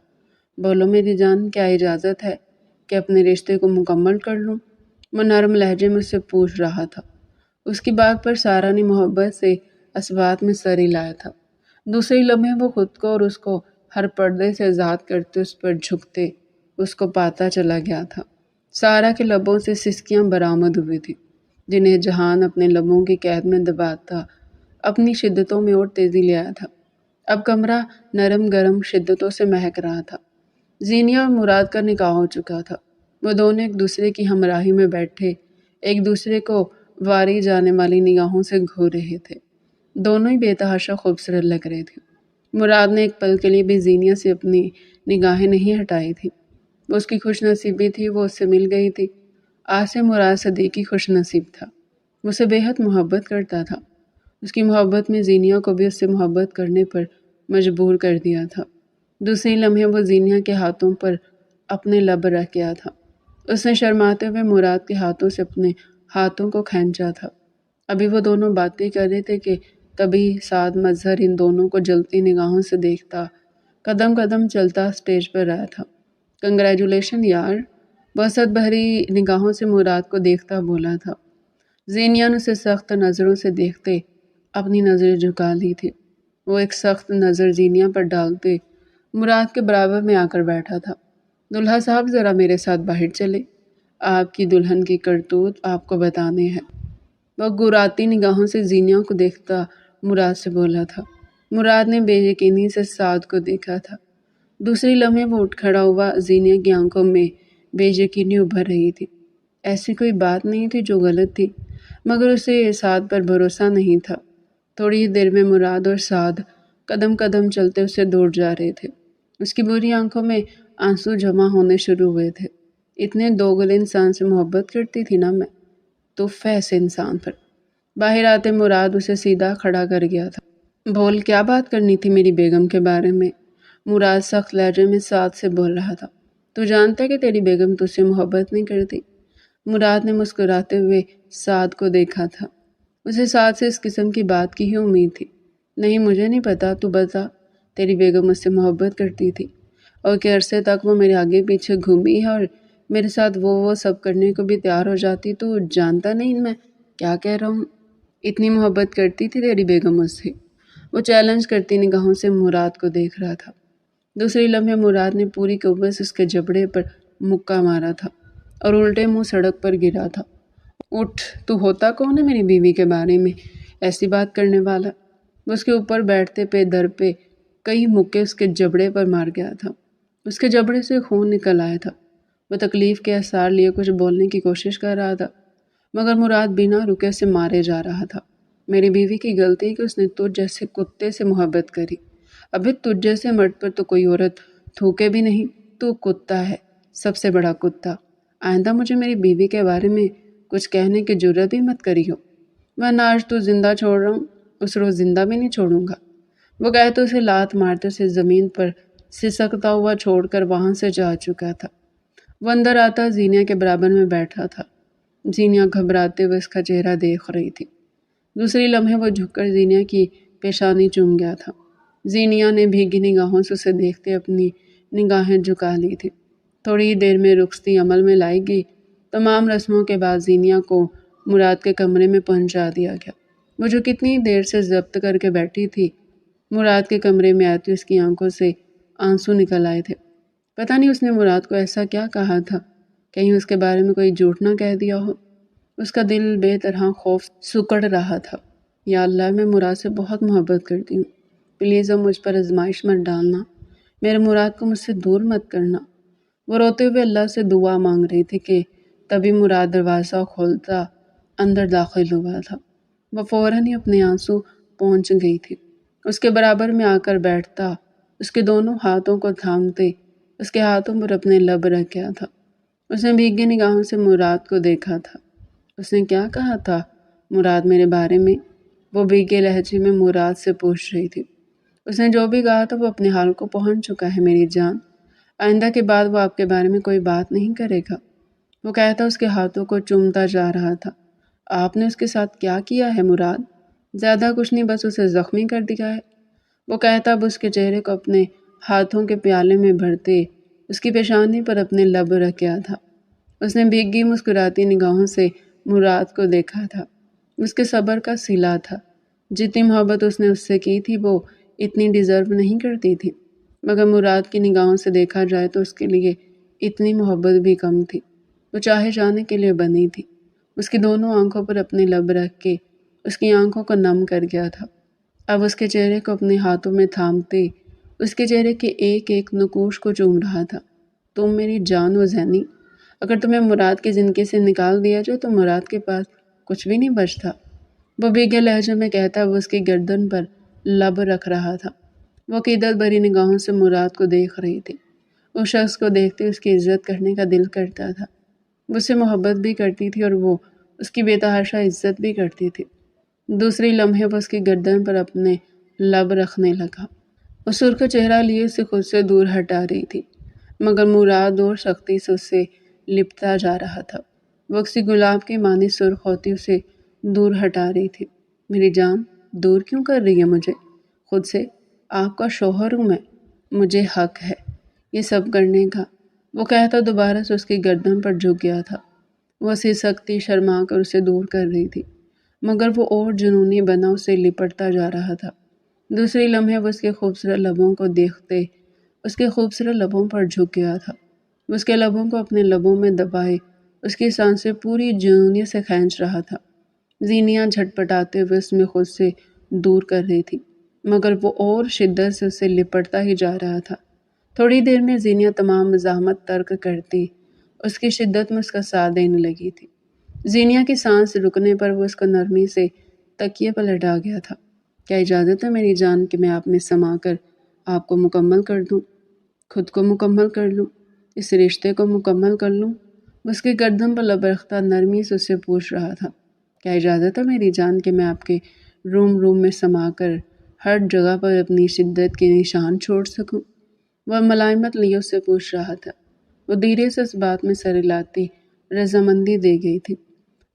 بولو میری جان، کیا اجازت ہے کہ اپنے رشتے کو مکمل کر لوں؟ وہ نرم لہجے میں اس سے پوچھ رہا تھا۔ اس کی بات پر سارا نے محبت سے اثبات میں سر ہلایا تھا۔ دوسری لمحے وہ خود کو اور اس کو ہر پردے سے آزاد کرتے اس پر جھکتے اس کو پاتا چلا گیا تھا۔ سارا کے لبوں سے سسکیاں برآمد ہوئی تھی، جنہیں جہان اپنے لبوں کی قید میں دباتا اپنی شدتوں میں اور تیزی لے آیا تھا۔ اب کمرہ نرم گرم شدتوں سے مہک رہا تھا۔ زینیہ اور مراد کا نکاح ہو چکا تھا۔ وہ دونوں ایک دوسرے کی ہمراہی میں بیٹھے ایک دوسرے کو واری جانے والی نگاہوں سے گھور رہے تھے۔ دونوں ہی بے تحاشا خوبصورت لگ رہے تھے۔ مراد نے ایک پل کے لیے بھی زینیہ سے اپنی نگاہیں نہیں ہٹائی تھی۔ وہ اس کی خوش نصیبی تھی، وہ اس سے مل گئی تھی۔ آج سے مراد صدیقی خوش نصیب تھا۔ وہ اسے بے حد محبت کرتا تھا۔ اس کی محبت میں زینیہ کو بھی اس سے محبت کرنے پر مجبور کر دیا تھا۔ دوسری لمحے وہ زینیہ کے ہاتھوں پر اپنے لب رکھ گیا تھا۔ اس نے شرماتے ہوئے مراد کے ہاتھوں سے اپنے ہاتھوں کو کھینچا تھا۔ ابھی وہ دونوں باتیں کر رہے تھے کہ تبھی سعد مظہر ان دونوں کو جلتی نگاہوں سے دیکھتا قدم قدم چلتا اسٹیج پر آیا تھا۔ کنگریچولیشن یار، وہ حسد بھری نگاہوں سے مراد کو دیکھتا بولا تھا۔ زینیہ نے اسے سخت نظروں سے دیکھتے اپنی نظریں جھکا لی تھی۔ وہ ایک سخت نظر زینیہ پر ڈالتے مراد کے برابر میں آ کر بیٹھا تھا۔ دلہا صاحب ذرا میرے ساتھ باہر چلے، آپ کی دلہن کی کرتوت آپ کو بتانے ہیں۔ وہ گراتی نگاہوں سے زینیہ کو دیکھتا مراد سے بولا تھا۔ مراد نے بے یقینی سے سعد کو دیکھا تھا۔ دوسری لمحے وہ اٹھ کھڑا ہوا، زینیہ کی آنکھوں میں بے یقینی ابھر رہی تھی۔ ایسی کوئی بات نہیں تھی جو غلط تھی، مگر اسے سعد پر بھروسہ نہیں تھا۔ تھوڑی ہی دیر میں مراد اور سعد قدم قدم چلتے اسے دور جا رہے تھے۔ اس کی بری آنکھوں میں آنسو جمع ہونے شروع ہوئے تھے۔ اتنے دوگلے انسان سے محبت کرتی تھی نا میں، تف ہے ایسے انسان پر۔ باہر آتے مراد اسے سیدھا کھڑا کر گیا تھا۔ بول، کیا بات کرنی تھی میری بیگم کے بارے میں؟ مراد سخت لہجے میں سعد سے بول رہا تھا۔ تو جانتا ہے کہ تیری بیگم تجھ سے محبت نہیں کرتی؟ مراد نے مسکراتے ہوئے سعد کو دیکھا تھا۔ اسے سعد سے اس قسم کی بات کی ہی امید تھی۔ نہیں، مجھے نہیں پتا، تو بتا۔ تیری بیگم مجھ سے محبت کرتی تھی اور کہ عرصے تک وہ میرے آگے پیچھے گھومی ہے اور میرے ساتھ وہ سب کرنے کو بھی تیار ہو جاتی۔ تو جانتا نہیں میں کیا کہہ رہا ہوں؟ اتنی محبت کرتی تھی تیری بیگم مجھ سے؟ وہ چیلنج کرتی نگاہوں سے مراد کو دیکھ رہا تھا۔ دوسری لمحے مراد نے پوری قوت سے اس کے جبڑے پر مکہ مارا تھا اور الٹے منہ سڑک پر گرا تھا۔ اٹھ، تو ہوتا کون ہے میری بیوی کے بارے میں ایسی بات کرنے والا؟ وہ اس کے اوپر بیٹھتے پہ در پہ کئی مکے اس کے جبڑے پر مار گیا تھا۔ اس کے جبڑے سے خون نکل آیا تھا۔ وہ تکلیف کے آثار لیے کچھ بولنے کی کوشش کر رہا تھا، مگر مراد بنا رکے سے مارے جا رہا تھا۔ میری بیوی کی غلطی کہ اس نے تجھ جیسے کتے سے محبت کری۔ ابھی تجھ جیسے مرد پر تو کوئی عورت تھوکے بھی نہیں۔ تو کتا ہے، سب سے بڑا کتا۔ آئندہ مجھے میری بیوی کے بارے میں کچھ کہنے کی جرت بھی مت کری ہو، ورنہ آج تو زندہ چھوڑ رہا ہوں، اس روز زندہ بھی نہیں چھوڑوں گا۔ وہ کہتے اسے لات مارتے اسے زمین پر سسکتا ہوا چھوڑ کر وہاں سے جا چکا تھا۔ وہ اندر آتا زینیا کے برابر میں بیٹھا تھا۔ زینیا گھبراتے ہوئے اس کا چہرہ دیکھ رہی تھی۔ دوسری لمحے وہ جھک کر زینیا کی پیشانی چوم گیا تھا۔ زینیا نے بھیگی نگاہوں سے اسے دیکھتے اپنی نگاہیں جھکا لی تھی۔ تھوڑی ہی دیر میں رخصتی عمل میں لائی گئی۔ تمام رسموں کے بعد زینیا کو مراد کے کمرے میں پہنچا دیا گیا۔ وہ جو کتنی دیر سے ضبط کر کے بیٹھی تھی، مراد کے کمرے میں آتی اس کی آنکھوں سے آنسو نکل آئے تھے۔ پتہ نہیں اس نے مراد کو ایسا کیا کہا تھا، کہیں اس کے بارے میں کوئی جھوٹ نہ کہہ دیا ہو۔ اس کا دل بے طرح خوف سکڑ رہا تھا۔ یا اللہ، میں مراد سے بہت محبت کرتی ہوں، پلیز اب مجھ پر آزمائش مت ڈالنا، میرے مراد کو مجھ سے دور مت کرنا۔ وہ روتے ہوئے اللہ سے دعا مانگ رہی تھی کہ تبھی مراد دروازہ کھولتا اندر داخل ہوا تھا۔ وہ فوراً ہی اپنے آنسو پہنچ گئی تھی۔ اس کے برابر میں آ کر بیٹھتا، اس کے دونوں ہاتھوں کو تھامتے اس کے ہاتھوں پر اپنے لب رکھا تھا۔ اس نے بھیگی نگاہوں سے مراد کو دیکھا تھا۔ اس نے کیا کہا تھا مراد میرے بارے میں؟ وہ بھیگے لہجے میں مراد سے پوچھ رہی تھی۔ اس نے جو بھی کہا تھا وہ اپنے حال کو پہنچ چکا ہے میری جان۔ آئندہ کے بعد وہ آپ کے بارے میں کوئی بات نہیں کرے گا۔ وہ کہتا اس کے ہاتھوں کو چومتا جا رہا تھا۔ آپ نے اس کے ساتھ کیا کیا ہے مراد؟ زیادہ کچھ نہیں، بس اسے زخمی کر دیا ہے۔ وہ کہتا اب اس کے چہرے کو اپنے ہاتھوں کے پیالے میں بھرتے اس کی پیشانی پر اپنے لب رکھا تھا۔ اس نے بھیگی مسکراتی نگاہوں سے مراد کو دیکھا تھا۔ اس کے صبر کا صلہ تھا۔ جتنی محبت اس نے اس سے کی تھی وہ اتنی ڈیزرو نہیں کرتی تھی، مگر مراد کی نگاہوں سے دیکھا جائے تو اس کے لیے اتنی محبت بھی کم تھی۔ وہ چاہے جانے کے لیے بنی تھی۔ اس کی دونوں آنکھوں پر اپنے لب رکھ کے اس کی آنکھوں کو نم کر گیا تھا۔ اب اس کے چہرے کو اپنے ہاتھوں میں تھامتے اس کے چہرے کے ایک ایک نقوش کو چوم رہا تھا۔ تم میری جان و زینی، اگر تمہیں مراد کی زندگی سے نکال دیا جائے تو مراد کے پاس کچھ بھی نہیں بچتا۔ وہ بھیگے لہجے میں کہتا وہ اس کی گردن پر لب رکھ رہا تھا۔ وہ عقیدت بھری نگاہوں سے مراد کو دیکھ رہی تھی۔ اس شخص کو دیکھتے اس کی عزت کرنے کا دل کرتا تھا۔ وہ اس سے محبت بھی کرتی تھی اور وہ اس کی بے تحاشا عزت بھی کرتی تھی۔ دوسری لمحے وہ اس کی گردن پر اپنے لب رکھنے لگا۔ وہ سرخ چہرہ لیے اسے خود سے دور ہٹا رہی تھی، مگر مراد اور سختی سے اسے لپٹتا جا رہا تھا۔ وہ کسی گلاب کی مانی سرخ ہوتی اسے دور ہٹا رہی تھی۔ میری جان، دور کیوں کر رہی ہے مجھے خود سے؟ آپ کا شوہر ہوں میں، مجھے حق ہے یہ سب کرنے کا۔ وہ کہتا دوبارہ سے اس کی گردن پر جھک گیا تھا۔ وہ سسکتی شرما کر اسے دور کر رہی تھی، مگر وہ اور جنونی بنا اسے لپٹتا جا رہا تھا۔ دوسری لمحے وہ اس کے خوبصورت لبوں کو دیکھتے اس کے خوبصورت لبوں پر جھک گیا تھا۔ وہ اس کے لبوں کو اپنے لبوں میں دبائے اس کی سانسیں پوری جنونیت سے کھینچ رہا تھا۔ زینیا جھٹپٹاتے ہوئے اس میں خود سے دور کر رہی تھی، مگر وہ اور شدت سے اسے لپٹتا ہی جا رہا تھا۔ تھوڑی دیر میں زینیا تمام مزاحمت ترک کرتی اس کی شدت میں اس کا ساتھ دینے لگی تھی۔ زینیا کی سانس رکنے پر وہ اس کو نرمی سے تکیے پر لٹا گیا تھا۔ کیا اجازت ہے میری جان کہ میں آپ میں سما کر آپ کو مکمل کر دوں، خود کو مکمل کر لوں، اس رشتے کو مکمل کر لوں؟ وہ اس کی گردن پر لب رکھتا نرمی سے اس سے پوچھ رہا تھا۔ کیا اجازت ہے میری جان کہ میں آپ کے روم میں سما کر ہر جگہ پر اپنی شدت کے نشان چھوڑ سکوں؟ وہ ملائمت لیے اس سے پوچھ رہا تھا۔ وہ دھیرے سے اس بات میں سر ہلاتی رضامندی دے گئی تھی۔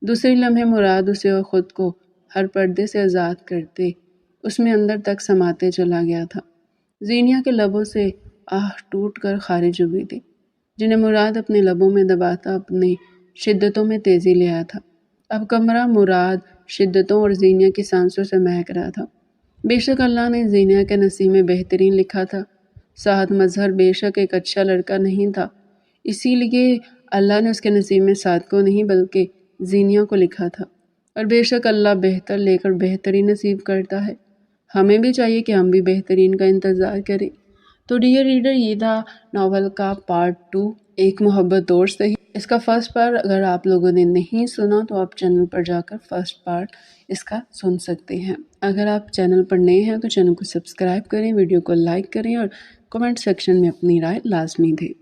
دوسرے لمحے مراد اسے اور خود کو ہر پردے سے آزاد کرتے اس میں اندر تک سماتے چلا گیا تھا۔ زینیا کے لبوں سے آہ ٹوٹ کر خارج ہوئی تھی، جنہیں مراد اپنے لبوں میں دباتا اپنی شدتوں میں تیزی لے آیا تھا۔ اب کمرہ مراد شدتوں اور زینیا کی سانسوں سے مہک رہا تھا۔ بے شک اللہ نے زینیا کے نصیب میں بہترین لکھا تھا۔ سعد مظہر بے شک ایک اچھا لڑکا نہیں تھا، اسی لیے اللہ نے اس کے نصیب میں سعد کو نہیں بلکہ زینیا کو لکھا تھا، اور بے شک اللہ بہتر لے کر بہترین نصیب کرتا ہے۔ ہمیں بھی چاہیے کہ ہم بھی بہترین کا انتظار کریں۔ تو ڈیئر ریڈر، یہ تھا ناول کا پارٹ 2، ایک محبت اور صحیح۔ اس کا فرسٹ پارٹ اگر آپ لوگوں نے نہیں سنا تو آپ چینل پر جا کر فرسٹ پارٹ اس کا سن سکتے ہیں۔ اگر آپ چینل پر نئے ہیں تو چینل کو سبسکرائب کریں، ویڈیو کو لائک کریں اور کمنٹ سیکشن میں اپنی رائے لازمی دیں۔